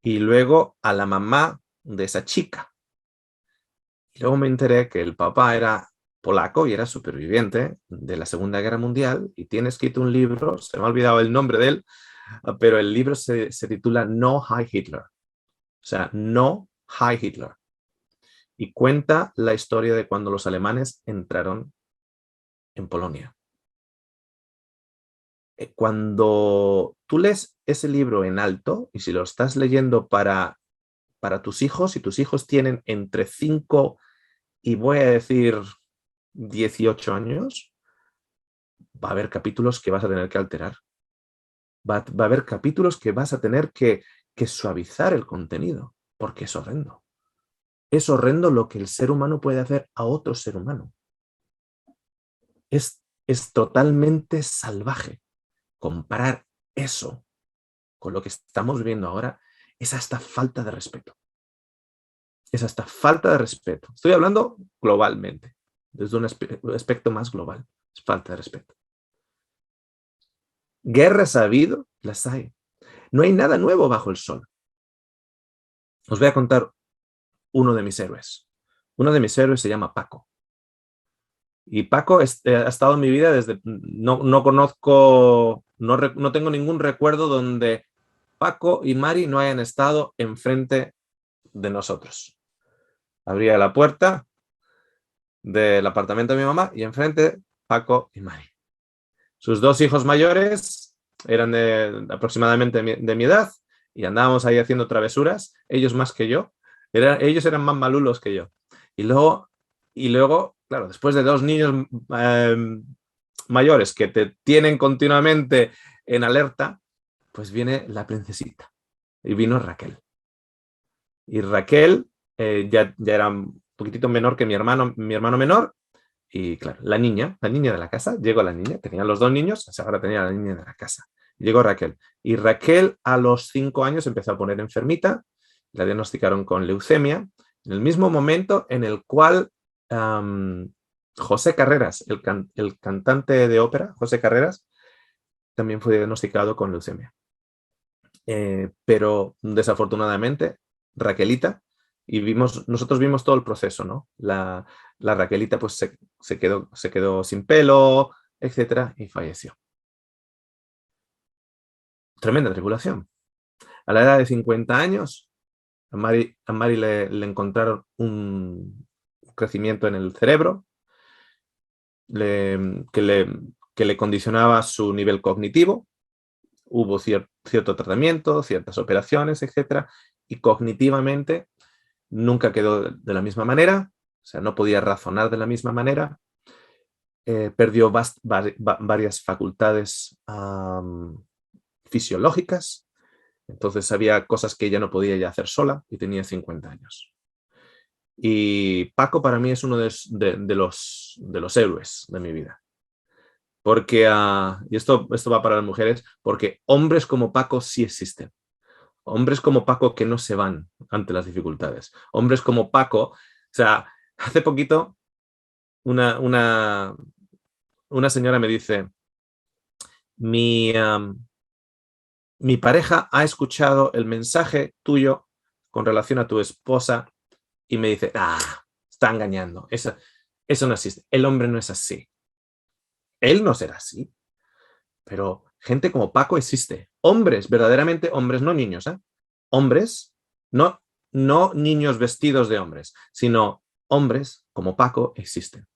y luego a la mamá de esa chica. Y luego me enteré que el papá era polaco y era superviviente de la Segunda Guerra Mundial y tiene escrito un libro, se me ha olvidado el nombre de él, pero el libro se titula No Heil Hitler. O sea, No Heil Hitler. Y cuenta la historia de cuando los alemanes entraron en Polonia. Cuando tú lees ese libro en alto, y si lo estás leyendo para tus hijos, y tus hijos tienen entre 5 y voy a decir 18 años, va a haber capítulos que vas a tener que alterar. Va a haber capítulos que vas a tener que suavizar el contenido, porque es horrendo. Es horrendo lo que el ser humano puede hacer a otro ser humano. Es totalmente salvaje. Comparar eso con lo que estamos viviendo ahora es hasta falta de respeto. es hasta falta de respeto. Estoy hablando globalmente, desde un aspecto más global. Es falta de respeto. Guerras ha habido, las hay. No hay nada nuevo bajo el sol. Os voy a contar uno de mis héroes. Uno de mis héroes se llama Paco. Y Paco ha estado en mi vida desde... No conozco, no tengo ningún recuerdo donde Paco y Mari no hayan estado enfrente de nosotros. Abría la puerta del apartamento de mi mamá y enfrente Paco y Mari. Sus dos hijos mayores eran aproximadamente de mi edad y andábamos ahí haciendo travesuras, ellos más que yo. Ellos eran más malulos que yo. Y luego, claro, después de dos niños mayores que te tienen continuamente en alerta, pues viene la princesita. Y vino Raquel. Y Raquel ya era un poquitito menor que mi hermano menor. Y claro, la niña de la casa, llegó la niña, tenía los dos niños, ahora tenía la niña de la casa. Llegó Raquel. Y Raquel a los 5 años empezó a poner enfermita, la diagnosticaron con leucemia, en el mismo momento en el cual José Carreras, el cantante de ópera, José Carreras, también fue diagnosticado con leucemia. Pero desafortunadamente, Raquelita, y nosotros vimos todo el proceso, ¿no? La Raquelita pues se quedó sin pelo, etcétera, y falleció. Tremenda tribulación. A la edad de 50 años, a Mari le encontraron un crecimiento en el cerebro que le condicionaba su nivel cognitivo. Hubo cierto tratamiento, ciertas operaciones, etcétera, y cognitivamente nunca quedó de la misma manera, o sea, no podía razonar de la misma manera, perdió varias facultades fisiológicas, entonces había cosas que ella no podía ya hacer sola y tenía 50 años. Y Paco para mí es uno de los héroes de mi vida. Porque, y esto va para las mujeres, porque hombres como Paco sí existen. Hombres como Paco que no se van ante las dificultades. Hombres como Paco, o sea, hace poquito una señora me dice, mi pareja ha escuchado el mensaje tuyo con relación a tu esposa y me dice, está engañando, eso no existe, el hombre no es así. Él no será así, pero gente como Paco existe. Hombres, verdaderamente hombres, no niños, ¿eh? Hombres, no niños vestidos de hombres, sino hombres como Paco existen.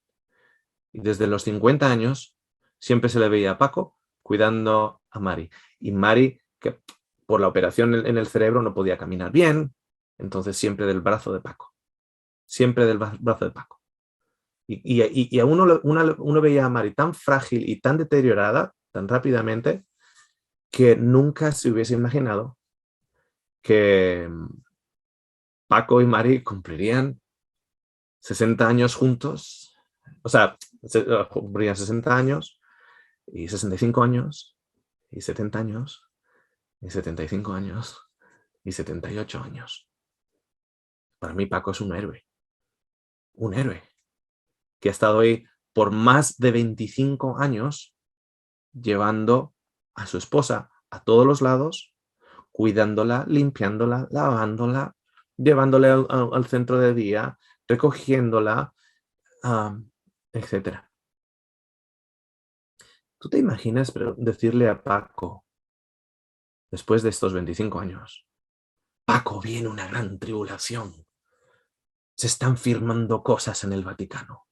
Y desde los 50 años siempre se le veía a Paco cuidando a Mari. Y Mari, que por la operación en el cerebro no podía caminar bien, entonces siempre del brazo de Paco. Siempre del brazo de Paco. Y a uno veía a Mari tan frágil y tan deteriorada, tan rápidamente, que nunca se hubiese imaginado que Paco y Mari cumplirían 60 años juntos, o sea, cumplirían 60 años y 65 años y 70 años y 75 años y 78 años. Para mí Paco es un héroe que ha estado ahí por más de 25 años llevando a su esposa a todos los lados, cuidándola, limpiándola, lavándola, llevándole al centro de día, recogiéndola, etc. ¿Tú te imaginas decirle a Paco, después de estos 25 años, Paco, viene una gran tribulación, se están firmando cosas en el Vaticano,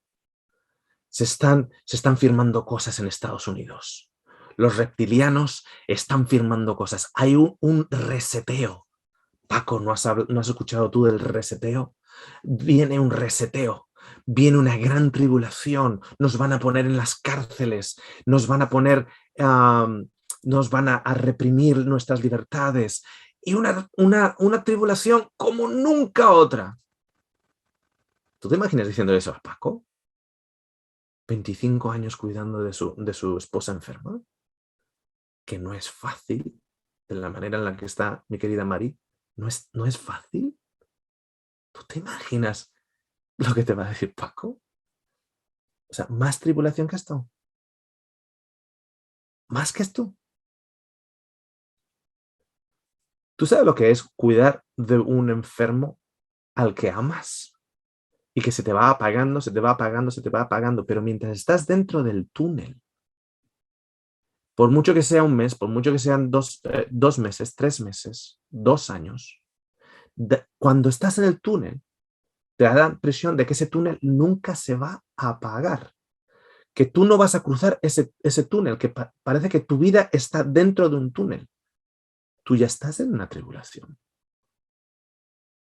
se están firmando cosas en Estados Unidos, los reptilianos están firmando cosas, hay un reseteo? Paco, ¿no has escuchado tú del reseteo? Viene un reseteo, viene una gran tribulación, nos van a poner en las cárceles, nos van a poner, nos van a reprimir nuestras libertades y una tribulación como nunca otra. ¿Tú te imaginas diciendo eso a Paco? 25 años cuidando de su esposa enferma, que no es fácil, de la manera en la que está mi querida Mari, no es fácil. ¿Tú te imaginas lo que te va a decir Paco? O sea, más tribulación que esto. Más que esto. ¿Tú sabes lo que es cuidar de un enfermo al que amas? Y que se te va apagando, se te va apagando, se te va apagando. Pero mientras estás dentro del túnel, por mucho que sea un mes, por mucho que sean 2 meses, 3 meses, 2 años, cuando estás en el túnel, te da la impresión de que ese túnel nunca se va a apagar. Que tú no vas a cruzar ese túnel, que parece que tu vida está dentro de un túnel. Tú ya estás en una tribulación.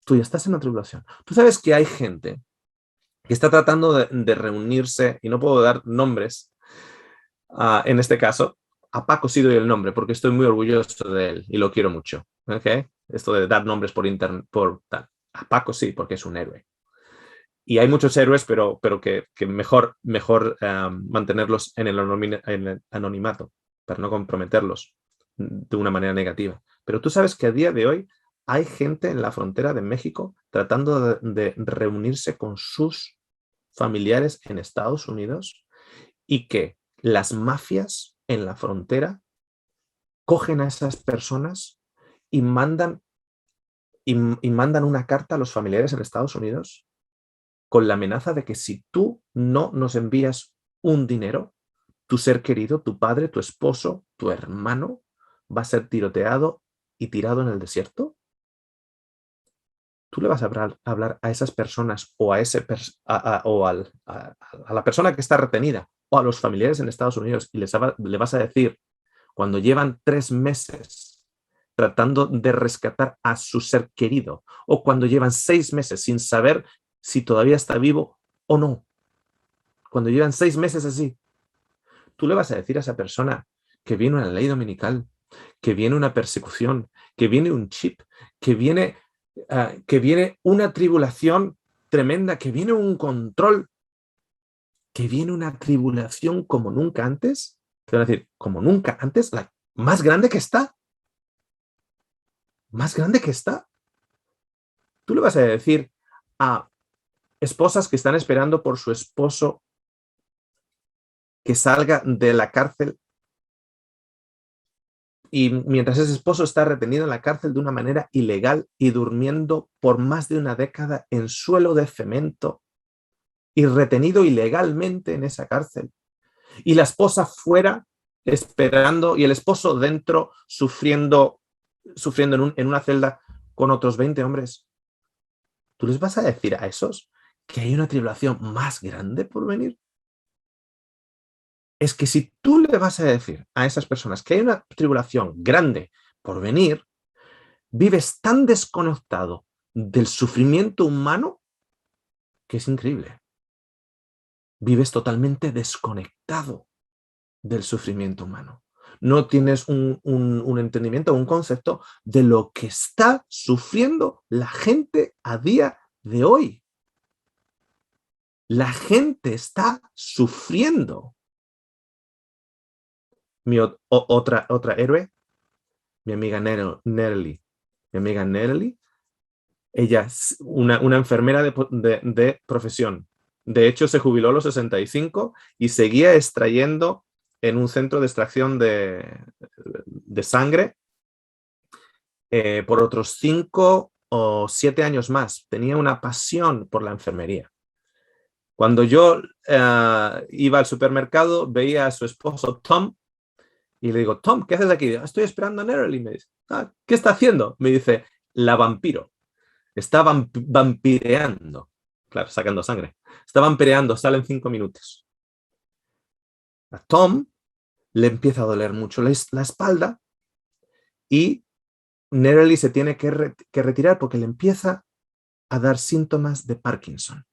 Tú ya estás en una tribulación. Tú sabes que hay gente que está tratando de reunirse, y no puedo dar nombres, en este caso, a Paco sí doy el nombre, porque estoy muy orgulloso de él y lo quiero mucho. ¿Okay? Esto de dar nombres por internet, por tal. A Paco sí, porque es un héroe. Y hay muchos héroes, pero que mejor mantenerlos en el anonimato, para no comprometerlos de una manera negativa. Pero tú sabes que a día de hoy hay gente en la frontera de México tratando de reunirse con sus familiares en Estados Unidos, y que las mafias en la frontera cogen a esas personas y mandan una carta a los familiares en Estados Unidos con la amenaza de que si tú no nos envías un dinero, tu ser querido, tu padre, tu esposo, tu hermano, va a ser tiroteado y tirado en el desierto. Tú le vas a hablar a esas personas, o a la persona que está retenida, o a los familiares en Estados Unidos, y le vas a decir, cuando llevan 3 meses tratando de rescatar a su ser querido, o cuando llevan 6 meses sin saber si todavía está vivo o no, cuando llevan 6 meses así, tú le vas a decir a esa persona que viene una ley dominical, que viene una persecución, que viene un chip, que viene una tribulación tremenda, que viene un control, que viene una tribulación como nunca antes. Te van a decir, como nunca antes, la más grande que está. Más grande que está. Tú le vas a decir a esposas que están esperando por su esposo que salga de la cárcel, y mientras ese esposo está retenido en la cárcel de una manera ilegal y durmiendo por más de una década en suelo de cemento y retenido ilegalmente en esa cárcel, y la esposa fuera esperando y el esposo dentro sufriendo en una celda con otros 20 hombres, ¿tú les vas a decir a esos que hay una tribulación más grande por venir? Es que si tú le vas a decir a esas personas que hay una tribulación grande por venir, vives tan desconectado del sufrimiento humano que es increíble. Vives totalmente desconectado del sufrimiento humano. No tienes un entendimiento, un concepto de lo que está sufriendo la gente a día de hoy. La gente está sufriendo. Otra héroe, mi amiga Nerly. Mi amiga Nerly, ella es una enfermera de profesión. De hecho, se jubiló a los 65 y seguía extrayendo en un centro de extracción de sangre por otros 5 o 7 años más. Tenía una pasión por la enfermería. Cuando yo iba al supermercado, veía a su esposo Tom y le digo, Tom, ¿qué haces aquí? Estoy esperando a Nerly. Y me dice, ¿qué está haciendo? Me dice, la vampiro. Está vampireando. Claro, sacando sangre. Está vampireando, sale en 5 minutos. A Tom le empieza a doler mucho la espalda y Nerly se tiene que retirar porque le empieza a dar síntomas de Parkinson.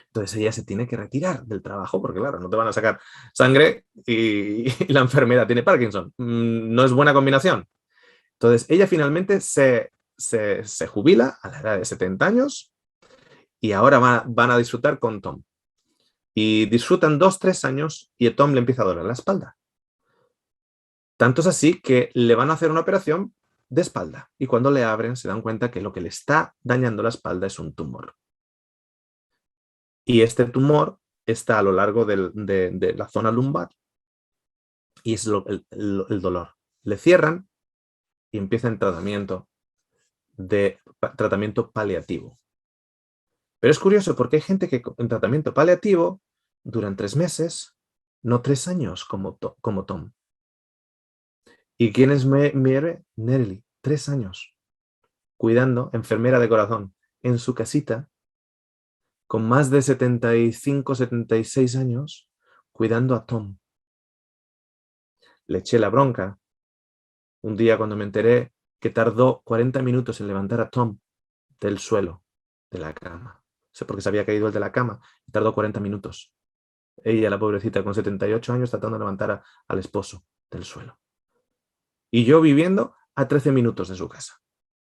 Entonces ella se tiene que retirar del trabajo porque, claro, no te van a sacar sangre y la enfermedad tiene Parkinson. No es buena combinación. Entonces ella finalmente se jubila a la edad de 70 años y ahora van a disfrutar con Tom. Y disfrutan 2-3 años y a Tom le empieza a doler la espalda. Tanto es así que le van a hacer una operación de espalda. Y cuando le abren se dan cuenta que lo que le está dañando la espalda es un tumor. Y este tumor está a lo largo de la zona lumbar y es el dolor. Le cierran y empieza el tratamiento tratamiento paliativo. Pero es curioso porque hay gente que en tratamiento paliativo duran 3 meses, no 3 años como Tom. ¿Y quién es Mary? Nelly, 3 años, cuidando, enfermera de corazón, en su casita, con más de 75, 76 años, cuidando a Tom. Le eché la bronca un día cuando me enteré que tardó 40 minutos en levantar a Tom del suelo, de la cama. Porque se había caído el de la cama y tardó 40 minutos. Ella, la pobrecita, con 78 años, tratando de levantar al esposo del suelo. Y yo viviendo a 13 minutos de su casa.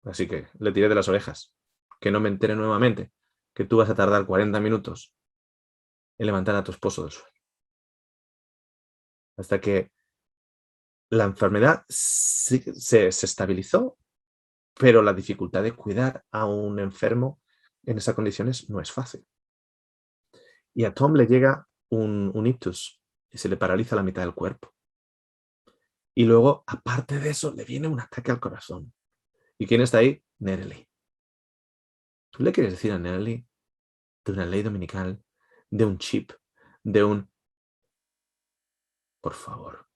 Así que le tiré de las orejas. Que no me entere nuevamente que tú vas a tardar 40 minutos en levantar a tu esposo del suelo. Hasta que la enfermedad se estabilizó, pero la dificultad de cuidar a un enfermo en esas condiciones no es fácil. Y a Tom le llega un ictus y se le paraliza la mitad del cuerpo. Y luego, aparte de eso, le viene un ataque al corazón. ¿Y quién está ahí? Nerely. ¿Tú le quieres decir a Nerely de una ley dominical, de un chip, de un... Por favor.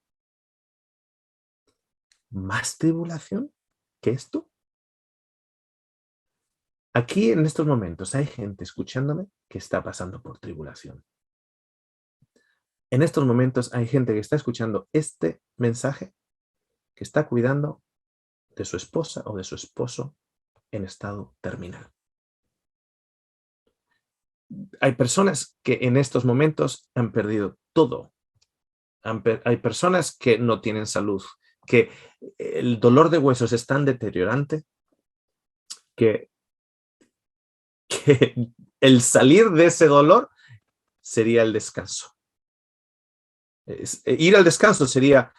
¿Más tribulación que esto? Aquí en estos momentos hay gente escuchándome que está pasando por tribulación. En estos momentos hay gente que está escuchando este mensaje, que está cuidando de su esposa o de su esposo en estado terminal. Hay personas que en estos momentos han perdido todo. Hay personas que no tienen salud, que el dolor de huesos es tan deteriorante que el salir de ese dolor sería el descanso. Ir al descanso sería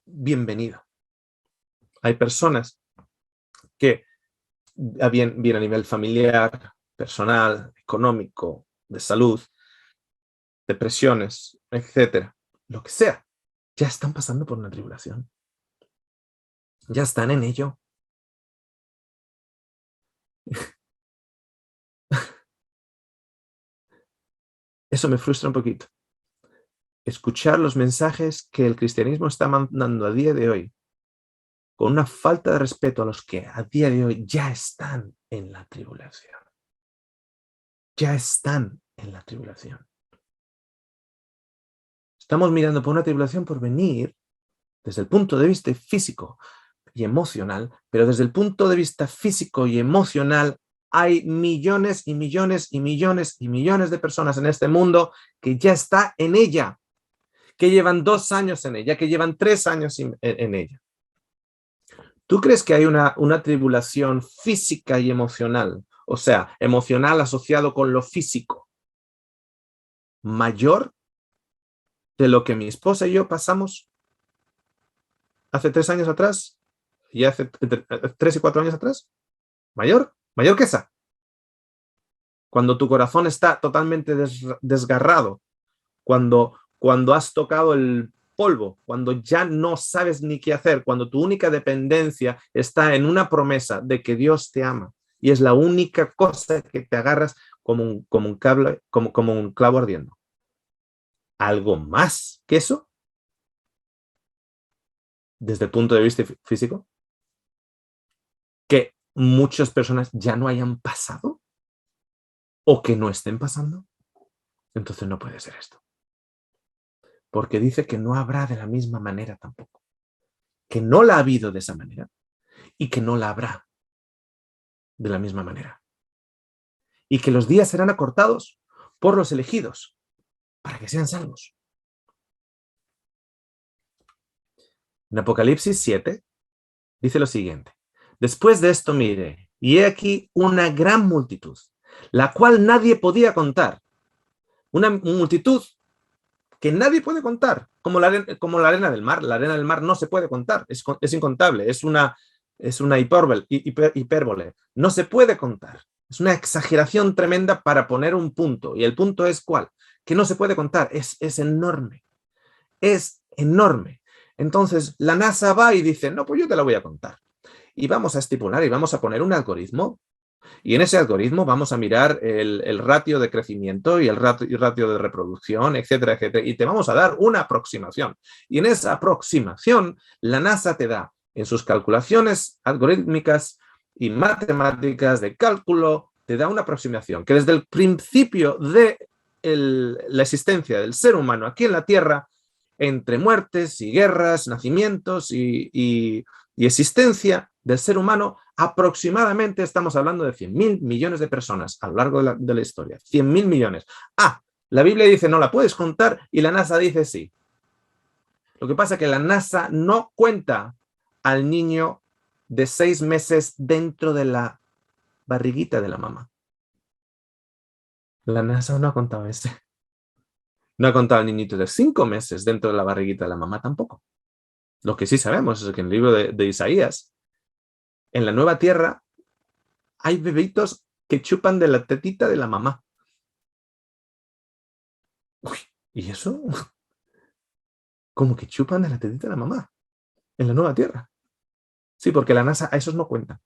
bienvenido. Hay personas que bien a nivel familiar, personal, económico, de salud, depresiones, etcétera, lo que sea, ya están pasando por una tribulación. Ya están en ello. Eso me frustra un poquito. Escuchar los mensajes que el cristianismo está mandando a día de hoy con una falta de respeto a los que a día de hoy ya están en la tribulación. Ya están en la tribulación. Estamos mirando por una tribulación por venir desde el punto de vista físico y emocional, pero desde el punto de vista físico y emocional hay millones y millones y millones y millones de personas en este mundo que ya está en ella, que llevan 2 años en ella, que llevan 3 años en ella. ¿Tú crees que hay una tribulación física y emocional, o sea, emocional asociado con lo físico, mayor de lo que mi esposa y yo pasamos hace 3 años atrás y hace 3 y 4 años atrás? Mayor que esa. Cuando tu corazón está totalmente desgarrado, cuando has tocado el polvo, cuando ya no sabes ni qué hacer, cuando tu única dependencia está en una promesa de que Dios te ama y es la única cosa que te agarras como un cable, como un clavo ardiendo. ¿Algo más que eso? Desde el punto de vista físico, que muchas personas ya no hayan pasado o que no estén pasando, entonces no puede ser esto. Porque dice que no habrá de la misma manera tampoco. Que no la ha habido de esa manera y que no la habrá de la misma manera. Y que los días serán acortados por los elegidos para que sean salvos. En Apocalipsis 7 dice lo siguiente: después de esto miré, y he aquí una gran multitud, la cual nadie podía contar. Una multitud que nadie puede contar, como la arena del mar. La arena del mar no se puede contar, es incontable, es una hipérbole, no se puede contar. Es una exageración tremenda para poner un punto. Y el punto es ¿cuál? Que no se puede contar, es enorme. Es enorme. Entonces la NASA va y dice, no, pues yo te la voy a contar. Y vamos a estipular y vamos a poner un algoritmo. Y en ese algoritmo vamos a mirar el ratio de crecimiento y el ratio de reproducción, etcétera, etcétera. Y te vamos a dar una aproximación. Y en esa aproximación, la NASA te da, en sus calculaciones algorítmicas y matemáticas de cálculo, te da una aproximación que desde el principio de la existencia del ser humano aquí en la Tierra, entre muertes y guerras, nacimientos y existencia del ser humano, aproximadamente estamos hablando de 100.000 millones de personas a lo largo de la historia. 100.000 millones. La Biblia dice no la puedes contar y la NASA dice sí. Lo que pasa es que la NASA no cuenta al niño de 6 meses dentro de la barriguita de la mamá. La NASA no ha contado ese. No ha contado al niñito de 5 meses dentro de la barriguita de la mamá tampoco. Lo que sí sabemos es que en el libro de Isaías, en la nueva tierra, hay bebitos que chupan de la tetita de la mamá. Uy, ¿y eso? ¿Cómo que chupan de la tetita de la mamá? En la nueva tierra. Sí, porque la NASA a esos no cuenta.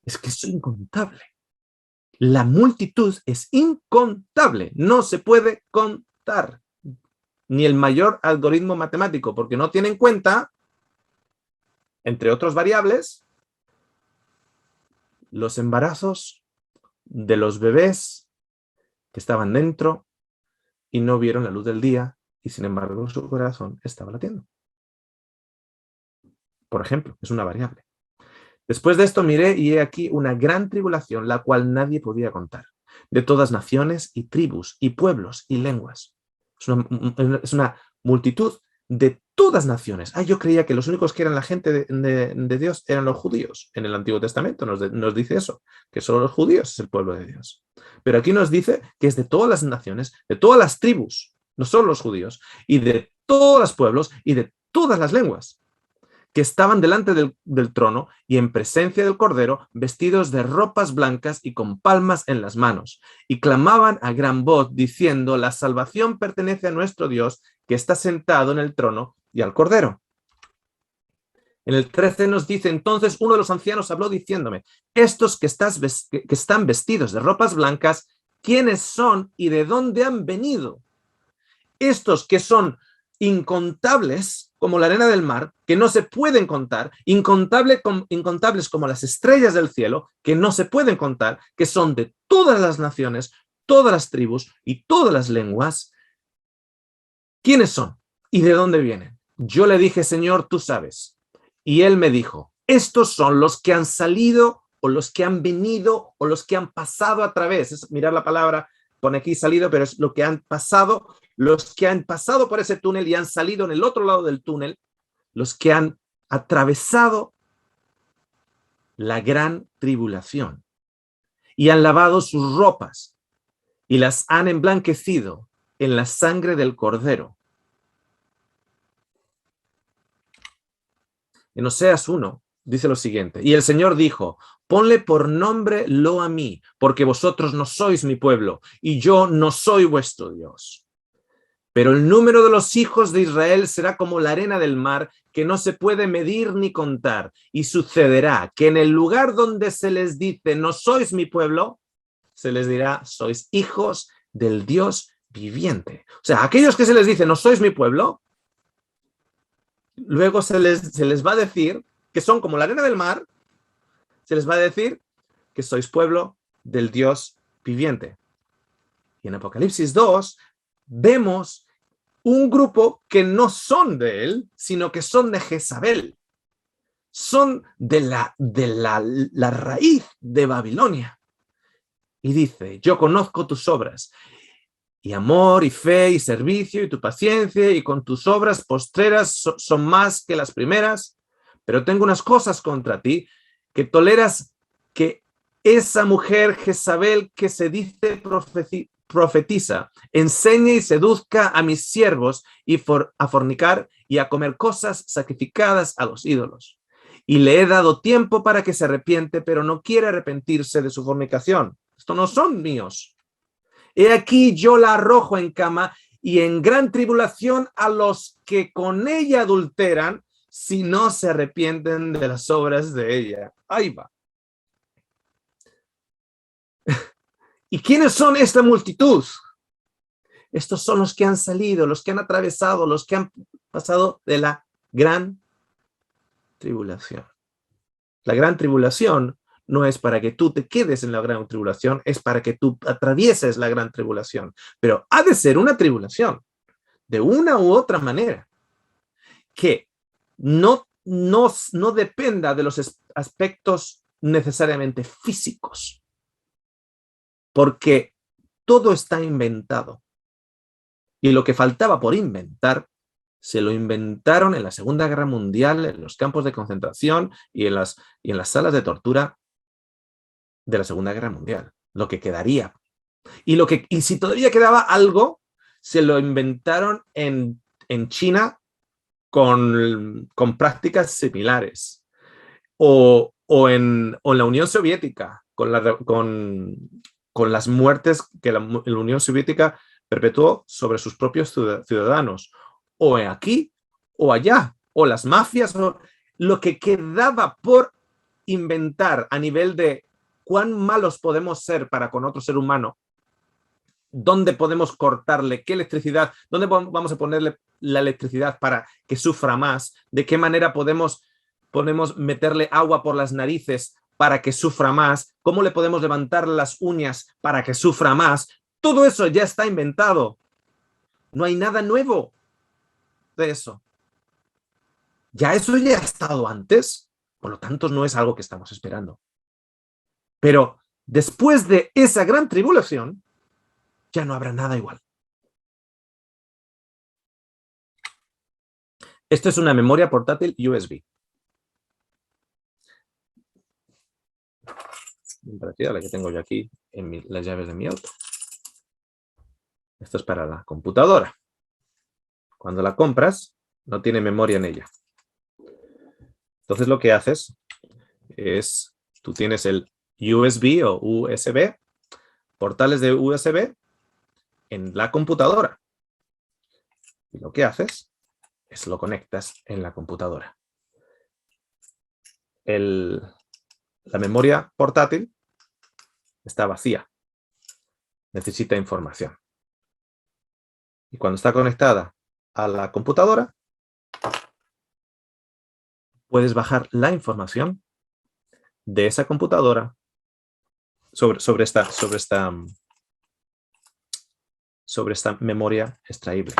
Es que es incontable. La multitud es incontable. No se puede contar. Ni el mayor algoritmo matemático, porque no tiene en cuenta, entre otras variables, los embarazos de los bebés que estaban dentro y no vieron la luz del día y sin embargo su corazón estaba latiendo. Por ejemplo, es una variable. Después de esto miré y he aquí una gran tribulación, la cual nadie podía contar, de todas naciones y tribus y pueblos y lenguas. Es una multitud de todas naciones. Yo creía que los únicos que eran la gente de Dios eran los judíos. En el Antiguo Testamento nos dice eso, que solo los judíos es el pueblo de Dios. Pero aquí nos dice que es de todas las naciones, de todas las tribus, no solo los judíos, y de todos los pueblos y de todas las lenguas, que estaban delante del trono y en presencia del Cordero, vestidos de ropas blancas y con palmas en las manos, y clamaban a gran voz, diciendo, la salvación pertenece a nuestro Dios, que está sentado en el trono y al Cordero. En el 13 nos dice, entonces uno de los ancianos habló diciéndome, estos que están vestidos de ropas blancas, ¿quiénes son y de dónde han venido? Estos que son incontables como la arena del mar, que no se pueden contar, incontables como las estrellas del cielo, que no se pueden contar, que son de todas las naciones, todas las tribus y todas las lenguas. ¿Quiénes son y de dónde vienen? Yo le dije, Señor, tú sabes. Y él me dijo, estos son los que han salido o los que han venido o los que han pasado a través. Mirar la palabra, pone aquí salido, pero es lo que han pasado, los que han pasado por ese túnel y han salido en el otro lado del túnel, los que han atravesado la gran tribulación y han lavado sus ropas y las han emblanquecido en la sangre del Cordero. En Oseas 1 dice lo siguiente, y el Señor dijo, ponle por nombre lo a mí, porque vosotros no sois mi pueblo, y yo no soy vuestro Dios. Pero el número de los hijos de Israel será como la arena del mar, que no se puede medir ni contar. Y sucederá que en el lugar donde se les dice, no sois mi pueblo, se les dirá, sois hijos del Dios viviente. O sea, aquellos que se les dice, no sois mi pueblo, luego se les va a decir que son como la arena del mar, se les va a decir que sois pueblo del Dios viviente. Y en Apocalipsis 2 vemos un grupo que no son de él, sino que son de Jezabel. Son de la raíz de Babilonia. Y dice, yo conozco tus obras, y amor, y fe, y servicio, y tu paciencia, y con tus obras postreras son más que las primeras, pero tengo unas cosas contra ti, que toleras que esa mujer Jezabel que se dice profetiza, enseñe y seduzca a mis siervos a fornicar y a comer cosas sacrificadas a los ídolos. Y le he dado tiempo para que se arrepiente, pero no quiere arrepentirse de su fornicación. Estos no son míos. He aquí yo la arrojo en cama y en gran tribulación a los que con ella adulteran, si no se arrepienten de las obras de ella. Ahí va. ¿Y quiénes son esta multitud? Estos son los que han salido, los que han atravesado, los que han pasado de la gran tribulación. La gran tribulación no es para que tú te quedes en la gran tribulación, es para que tú atravieses la gran tribulación. Pero ha de ser una tribulación, de una u otra manera, que no dependa de los aspectos necesariamente físicos, porque todo está inventado. Y lo que faltaba por inventar, se lo inventaron en la Segunda Guerra Mundial, en los campos de concentración y en las salas de tortura de la Segunda Guerra Mundial. Lo que quedaría. Y si todavía quedaba algo, se lo inventaron en China con prácticas similares. O en la Unión Soviética, con las muertes que la Unión Soviética perpetuó sobre sus propios ciudadanos, o aquí, o allá, o las mafias, o lo que quedaba por inventar a nivel de cuán malos podemos ser para con otro ser humano, dónde podemos cortarle, qué electricidad, dónde vamos a ponerle la electricidad para que sufra más, de qué manera podemos meterle agua por las narices para que sufra más, cómo le podemos levantar las uñas para que sufra más. Todo eso ya está inventado. No hay nada nuevo de eso. Eso ya ha estado antes, por lo tanto no es algo que estamos esperando. Pero después de esa gran tribulación, ya no habrá nada igual. Esto es una memoria portátil USB. Parecida a la que tengo yo aquí en las llaves de mi auto. Esto es para la computadora. Cuando la compras, no tiene memoria en ella. Entonces lo que haces es, tú tienes el USB o USB, portales de USB en la computadora. Y lo que haces es lo conectas en la computadora. La memoria portátil está vacía. Necesita información. Y cuando está conectada a la computadora, puedes bajar la información de esa computadora sobre esta memoria extraíble.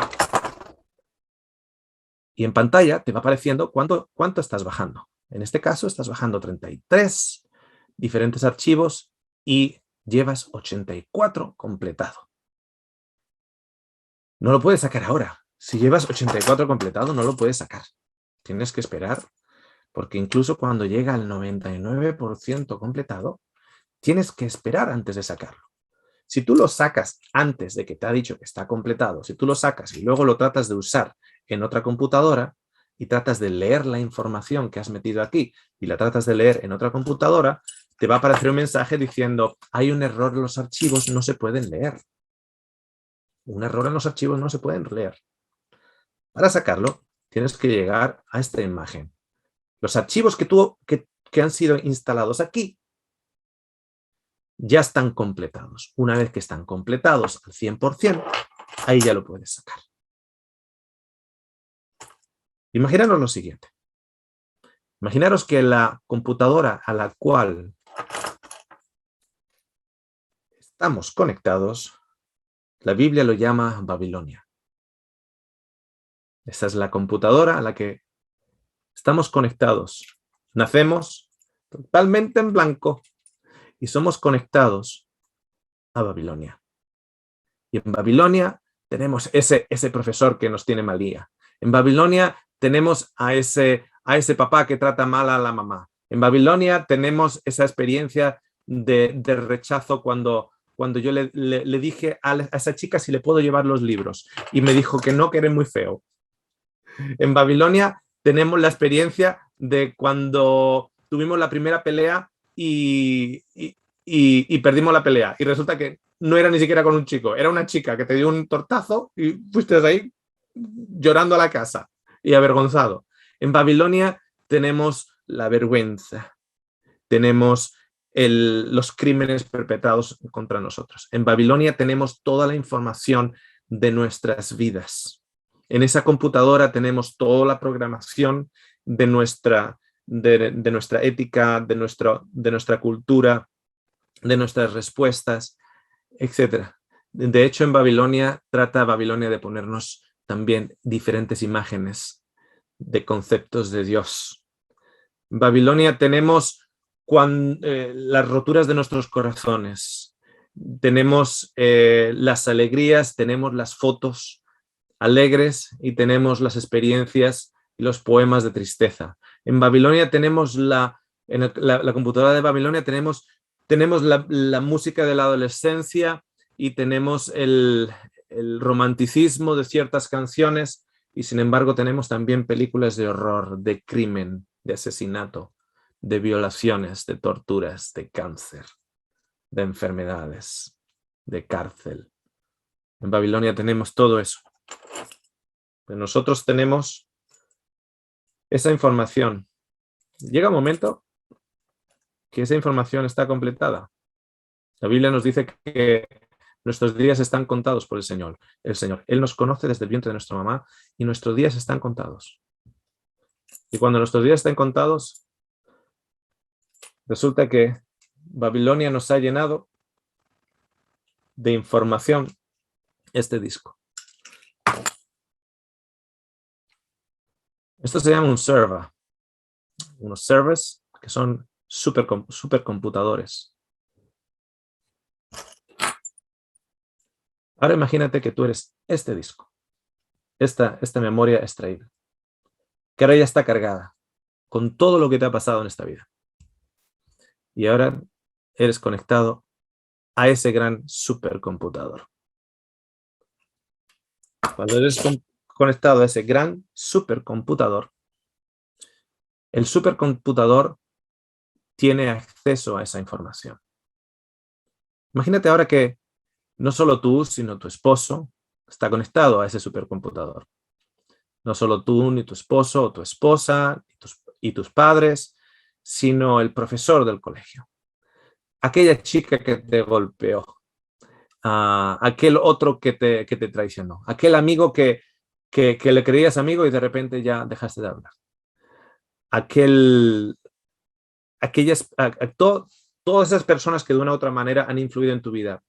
Y en pantalla te va apareciendo cuánto estás bajando. En este caso estás bajando 33 diferentes archivos y llevas 84 completado. No lo puedes sacar ahora. Si llevas 84 completado, no lo puedes sacar. Tienes que esperar, porque incluso cuando llega al 99% completado, tienes que esperar antes de sacarlo. Si tú lo sacas antes de que te ha dicho que está completado, si tú lo sacas y luego lo tratas de usar en otra computadora y tratas de leer la información que has metido aquí y la tratas de leer en otra computadora, te va a aparecer un mensaje diciendo: hay un error en los archivos, no se pueden leer. Un error en los archivos no se pueden leer. Para sacarlo, tienes que llegar a esta imagen. Los archivos que han sido instalados aquí ya están completados. Una vez que están completados al 100%, ahí ya lo puedes sacar. Imaginaros lo siguiente. Imaginaros que la computadora a la cual estamos conectados, la Biblia lo llama Babilonia. Esta es la computadora a la que estamos conectados. Nacemos totalmente en blanco y somos conectados a Babilonia. Y en Babilonia tenemos ese profesor que nos tiene malía. En Babilonia tenemos a ese papá que trata mal a la mamá. En Babilonia tenemos esa experiencia de rechazo cuando cuando yo le dije a esa chica si le puedo llevar los libros y me dijo que no, que era muy feo. En Babilonia tenemos la experiencia de cuando tuvimos la primera pelea y perdimos la pelea. Y resulta que no era ni siquiera con un chico, era una chica que te dio un tortazo y fuiste ahí llorando a la casa y avergonzado. En Babilonia tenemos la vergüenza, tenemos los crímenes perpetrados contra nosotros. En Babilonia tenemos toda la información de nuestras vidas. En esa computadora tenemos toda la programación de nuestra ética, de nuestra cultura, de nuestras respuestas, etc. De hecho, en Babilonia, trata Babilonia de ponernos también diferentes imágenes de conceptos de Dios. En Babilonia tenemos las roturas de nuestros corazones, tenemos las alegrías, tenemos las fotos alegres y tenemos las experiencias y los poemas de tristeza. En Babilonia tenemos en la computadora de Babilonia tenemos la música de la adolescencia y tenemos el romanticismo de ciertas canciones y sin embargo tenemos también películas de horror, de crimen, de asesinato, de violaciones, de torturas, de cáncer, de enfermedades, de cárcel. En Babilonia tenemos todo eso. Pero nosotros tenemos esa información. Llega un momento que esa información está completada. La Biblia nos dice que nuestros días están contados por el Señor. Él nos conoce desde el vientre de nuestra mamá y nuestros días están contados. Y cuando nuestros días están contados, resulta que Babilonia nos ha llenado de información este disco. Esto se llama un server. Unos servers que son supercomputadores. Ahora imagínate que tú eres este disco, esta memoria extraída, que ahora ya está cargada con todo lo que te ha pasado en esta vida. Y ahora eres conectado a ese gran supercomputador. Cuando eres conectado a ese gran supercomputador, el supercomputador tiene acceso a esa información. Imagínate ahora que no solo tú, sino tu esposo está conectado a ese supercomputador. No solo tú, ni tu esposo o tu esposa, y tus padres, sino el profesor del colegio. Aquella chica que te golpeó. Aquel otro que te traicionó. Aquel amigo que le creías amigo y de repente ya dejaste de hablar. Todas esas personas que de una u otra manera han influido en tu vida,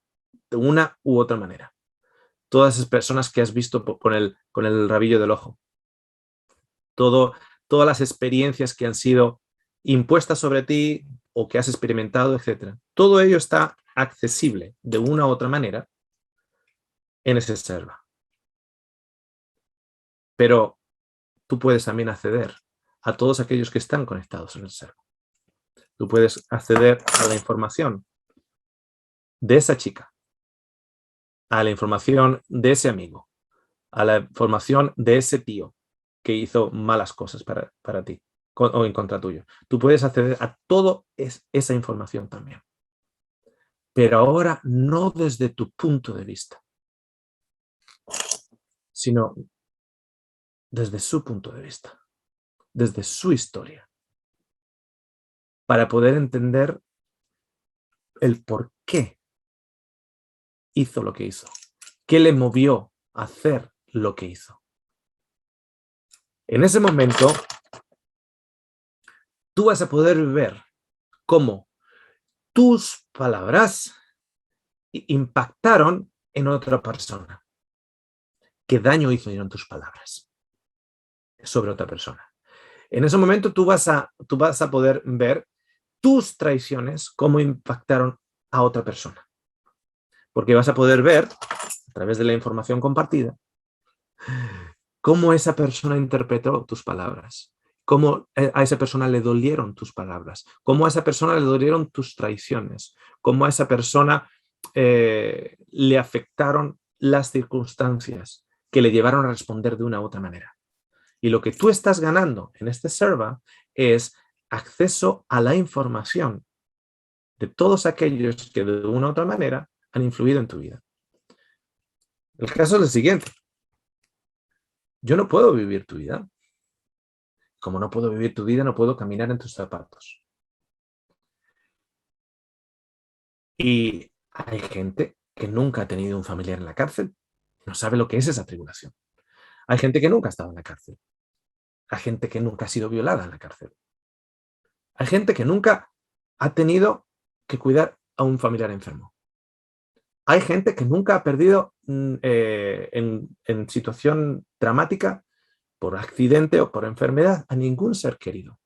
de una u otra manera. Todas esas personas que has visto con el rabillo del ojo. Todas las experiencias que han sido impuestas sobre ti o que has experimentado, etc. Todo ello está accesible de una u otra manera en ese server. Pero tú puedes también acceder a todos aquellos que están conectados en el server. Tú puedes acceder a la información de esa chica, a la información de ese amigo, a la información de ese tío que hizo malas cosas para ti o en contra tuyo. Tú puedes acceder a toda esa información también. Pero ahora no desde tu punto de vista, sino desde su punto de vista, desde su historia, para poder entender el por qué hizo lo que hizo, qué le movió a hacer lo que hizo. En ese momento, tú vas a poder ver cómo tus palabras impactaron en otra persona. ¿Qué daño hicieron tus palabras sobre otra persona? En ese momento tú vas a poder ver tus traiciones, cómo impactaron a otra persona. Porque vas a poder ver, a través de la información compartida, cómo esa persona interpretó tus palabras, cómo a esa persona le dolieron tus palabras, cómo a esa persona le dolieron tus traiciones, cómo a esa persona le afectaron las circunstancias que le llevaron a responder de una u otra manera. Y lo que tú estás ganando en este server es acceso a la información de todos aquellos que de una u otra manera han influido en tu vida. El caso es el siguiente. Yo no puedo vivir tu vida. Como no puedo vivir tu vida, no puedo caminar en tus zapatos. Y hay gente que nunca ha tenido un familiar en la cárcel, no sabe lo que es esa tribulación. Hay gente que nunca ha estado en la cárcel. Hay gente que nunca ha sido violada en la cárcel. Hay gente que nunca ha tenido que cuidar a un familiar enfermo. Hay gente que nunca ha perdido en situación dramática, por accidente o por enfermedad, a ningún ser querido.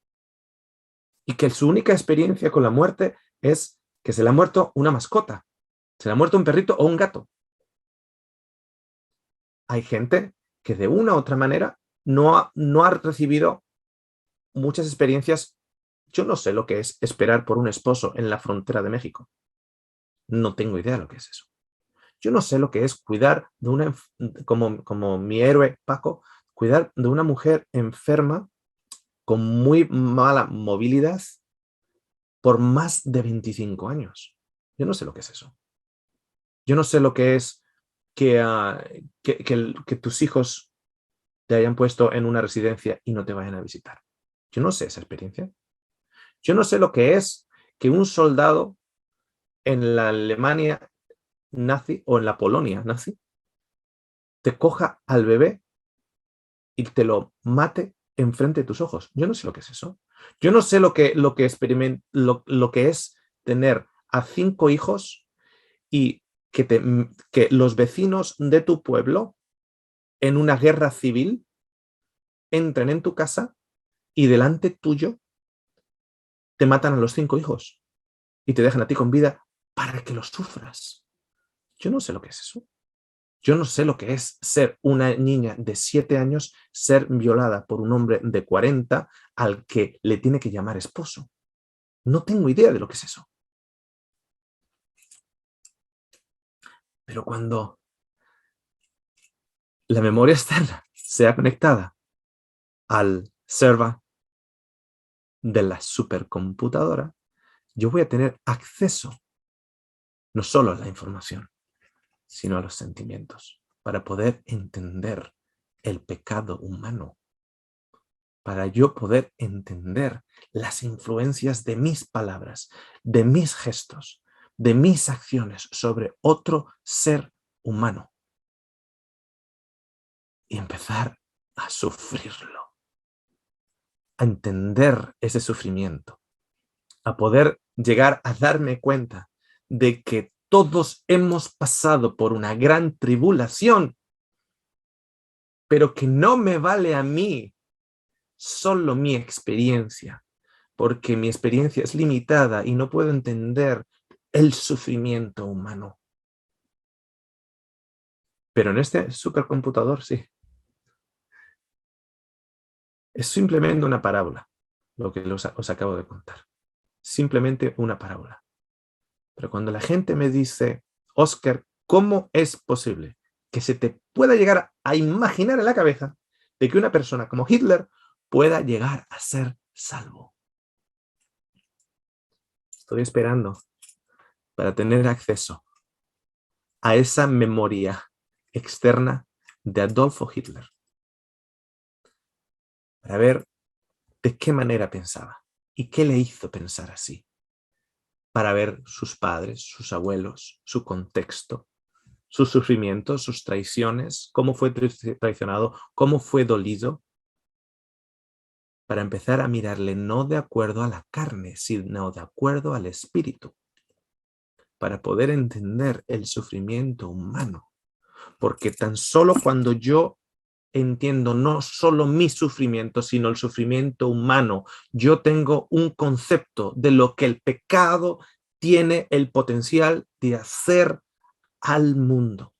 Y que su única experiencia con la muerte es que se le ha muerto una mascota, se le ha muerto un perrito o un gato. Hay gente que de una u otra manera no ha recibido muchas experiencias. Yo no sé lo que es esperar por un esposo en la frontera de México. No tengo idea de lo que es eso. Yo no sé lo que es cuidar de una, como mi héroe Paco, cuidar de una mujer enferma con muy mala movilidad por más de 25 años. Yo no sé lo que es eso. Yo no sé lo que es que tus hijos te hayan puesto en una residencia y no te vayan a visitar. Yo no sé esa experiencia. Yo no sé lo que es que un soldado en la Alemania nazi o en la Polonia nazi te coja al bebé y te lo mate enfrente de tus ojos. Yo no sé lo que es eso. Yo no sé lo que es tener a 5 hijos y que los vecinos de tu pueblo en una guerra civil entren en tu casa y delante tuyo te matan a los 5 hijos y te dejan a ti con vida para que los sufras. Yo no sé lo que es eso. Yo no sé lo que es ser una niña de 7 años, ser violada por un hombre de 40 al que le tiene que llamar esposo. No tengo idea de lo que es eso. Pero cuando la memoria externa sea conectada al server de la supercomputadora, yo voy a tener acceso no solo a la información, sino a los sentimientos, para poder entender el pecado humano, para yo poder entender las influencias de mis palabras, de mis gestos, de mis acciones sobre otro ser humano y empezar a sufrirlo, a entender ese sufrimiento, a poder llegar a darme cuenta de que todos hemos pasado por una gran tribulación, pero que no me vale a mí solo mi experiencia, porque mi experiencia es limitada y no puedo entender el sufrimiento humano. Pero en este supercomputador sí. Es simplemente una parábola, lo que os acabo de contar. Simplemente una parábola. Pero cuando la gente me dice, Oscar, ¿cómo es posible que se te pueda llegar a imaginar en la cabeza de que una persona como Hitler pueda llegar a ser salvo? Estoy esperando para tener acceso a esa memoria externa de Adolfo Hitler, para ver de qué manera pensaba y qué le hizo pensar así, para ver sus padres, sus abuelos, su contexto, sus sufrimientos, sus traiciones, cómo fue traicionado, cómo fue dolido, para empezar a mirarle no de acuerdo a la carne, sino de acuerdo al espíritu, para poder entender el sufrimiento humano. Porque tan solo cuando yo entiendo no solo mi sufrimiento, sino el sufrimiento humano, yo tengo un concepto de lo que el pecado tiene el potencial de hacer al mundo.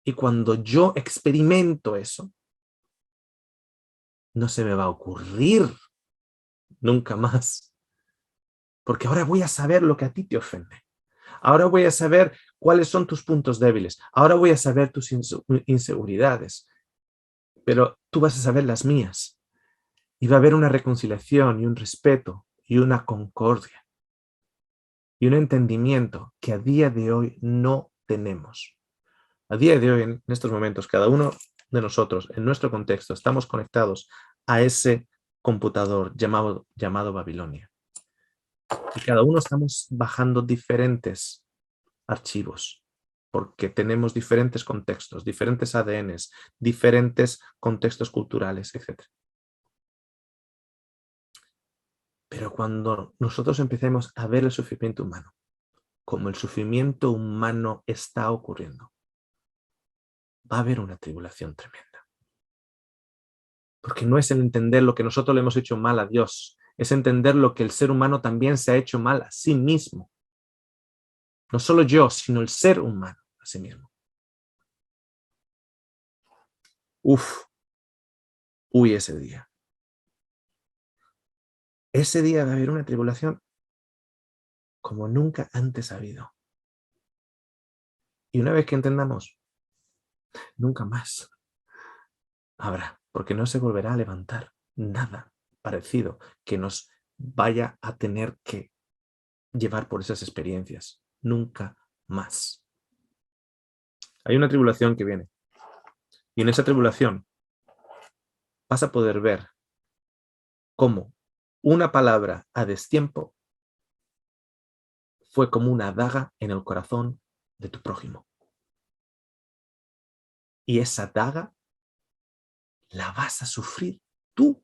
Y cuando yo experimento eso, no se me va a ocurrir nunca más. Porque ahora voy a saber lo que a ti te ofende. Ahora voy a saber cuáles son tus puntos débiles. Ahora voy a saber tus inseguridades. Pero tú vas a saber las mías. Y va a haber una reconciliación y un respeto y una concordia y un entendimiento que a día de hoy no tenemos. A día de hoy, en estos momentos, cada uno de nosotros, en nuestro contexto, estamos conectados a ese computador llamado Babilonia. Y cada uno estamos bajando diferentes archivos, porque tenemos diferentes contextos, diferentes ADNs, diferentes contextos culturales, etc. Pero cuando nosotros empecemos a ver el sufrimiento humano, como el sufrimiento humano está ocurriendo, va a haber una tribulación tremenda. Porque no es el entender lo que nosotros le hemos hecho mal a Dios, es entender lo que el ser humano también se ha hecho mal a sí mismo. No solo yo, sino el ser humano a sí mismo. Uy, ese día. Ese día va a haber una tribulación como nunca antes ha habido. Y una vez que entendamos, nunca más habrá, porque no se volverá a levantar nada parecido que nos vaya a tener que llevar por esas experiencias. Nunca más. Hay una tribulación que viene. Y en esa tribulación vas a poder ver cómo una palabra a destiempo fue como una daga en el corazón de tu prójimo. Y esa daga la vas a sufrir tú,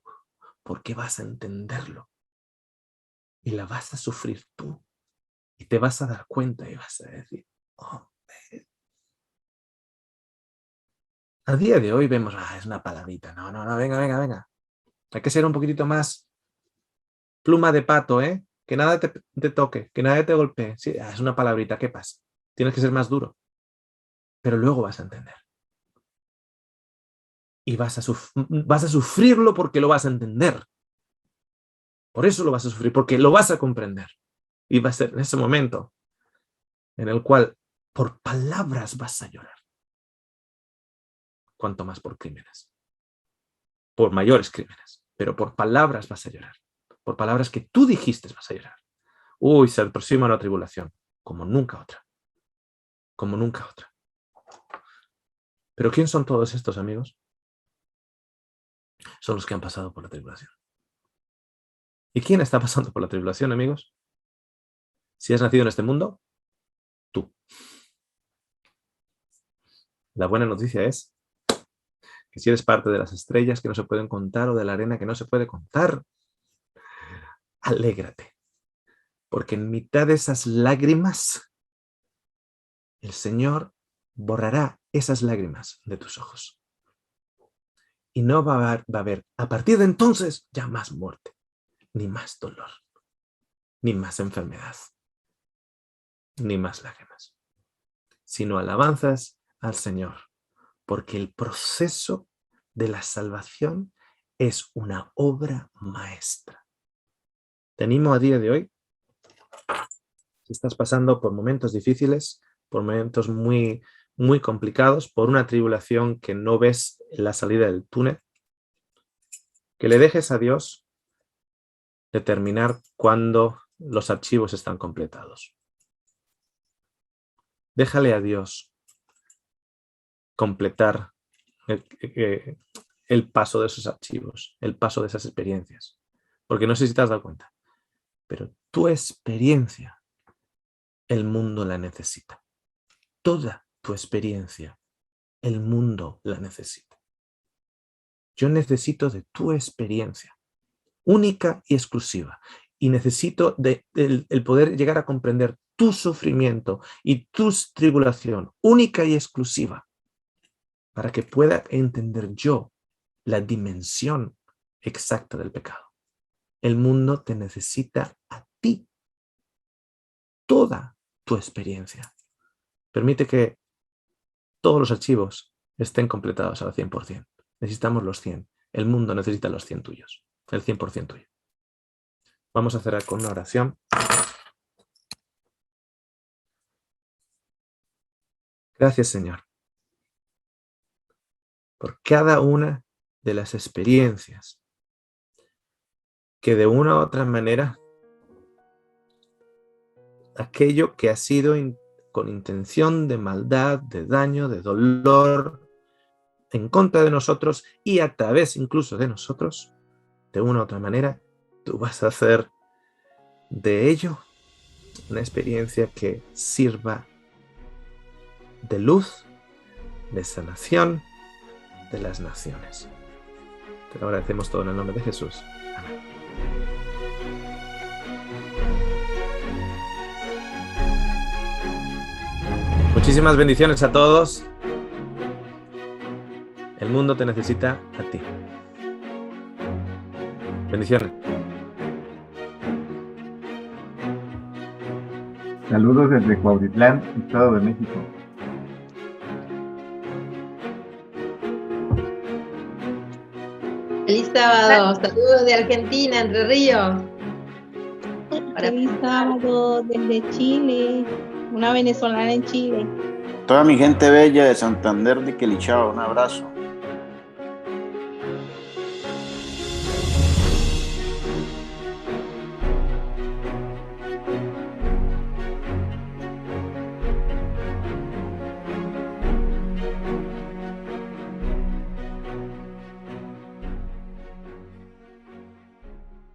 porque vas a entenderlo. Y la vas a sufrir tú. Y te vas a dar cuenta y vas a decir, oh, a día de hoy vemos, es una palabrita. No, venga. Hay que ser un poquitito más pluma de pato, ¿eh? Que nada te toque, que nadie te golpee. Sí, es una palabrita, ¿qué pasa? Tienes que ser más duro. Pero luego vas a entender. Y vas a sufrirlo porque lo vas a entender. Por eso lo vas a sufrir, porque lo vas a comprender. Y va a ser en ese momento en el cual por palabras vas a llorar. Cuanto más por crímenes. Por mayores crímenes. Pero por palabras vas a llorar. Por palabras que tú dijiste vas a llorar. Uy, se aproxima una tribulación. Como nunca otra. Como nunca otra. ¿Pero quién son todos estos, amigos? Son los que han pasado por la tribulación. ¿Y quién está pasando por la tribulación, amigos? Si has nacido en este mundo, tú. La buena noticia es que si eres parte de las estrellas que no se pueden contar o de la arena que no se puede contar, alégrate. Porque en mitad de esas lágrimas, el Señor borrará esas lágrimas de tus ojos. Y no va a haber, a partir de entonces, ya más muerte, ni más dolor, ni más enfermedad, ni más lágrimas, sino alabanzas al Señor, porque el proceso de la salvación es una obra maestra. Te animo a día de hoy, si estás pasando por momentos difíciles, por momentos muy, muy complicados, por una tribulación que no ves la salida del túnel, que le dejes a Dios determinar cuándo los archivos están completados. Déjale a Dios completar el paso de esos archivos, el paso de esas experiencias. Porque no sé si te has dado cuenta, pero tu experiencia, el mundo la necesita. Toda tu experiencia, el mundo la necesita. Yo necesito de tu experiencia, única y exclusiva. Y necesito el poder llegar a comprender tu sufrimiento y tu tribulación, única y exclusiva, para que pueda entender yo la dimensión exacta del pecado. El mundo te necesita a ti. Toda tu experiencia. Permite que todos los archivos estén completados al 100%. Necesitamos los 100. El mundo necesita los 100 tuyos. El 100% tuyo. Vamos a cerrar con una oración. Gracias, Señor, por cada una de las experiencias que de una u otra manera aquello que ha sido con intención de maldad, de daño, de dolor, en contra de nosotros y a través incluso de nosotros, de una u otra manera, tú vas a hacer de ello una experiencia que sirva de luz, de sanación de las naciones. Te lo agradecemos todo en el nombre de Jesús. Amén. Muchísimas bendiciones a todos. El mundo te necesita a ti. Bendiciones. Saludos desde Cuautitlán, Estado de México. Feliz sábado, saludos de Argentina, Entre Ríos. Feliz sábado desde Chile, una venezolana en Chile. Toda mi gente bella de Santander de Quilichao, un abrazo.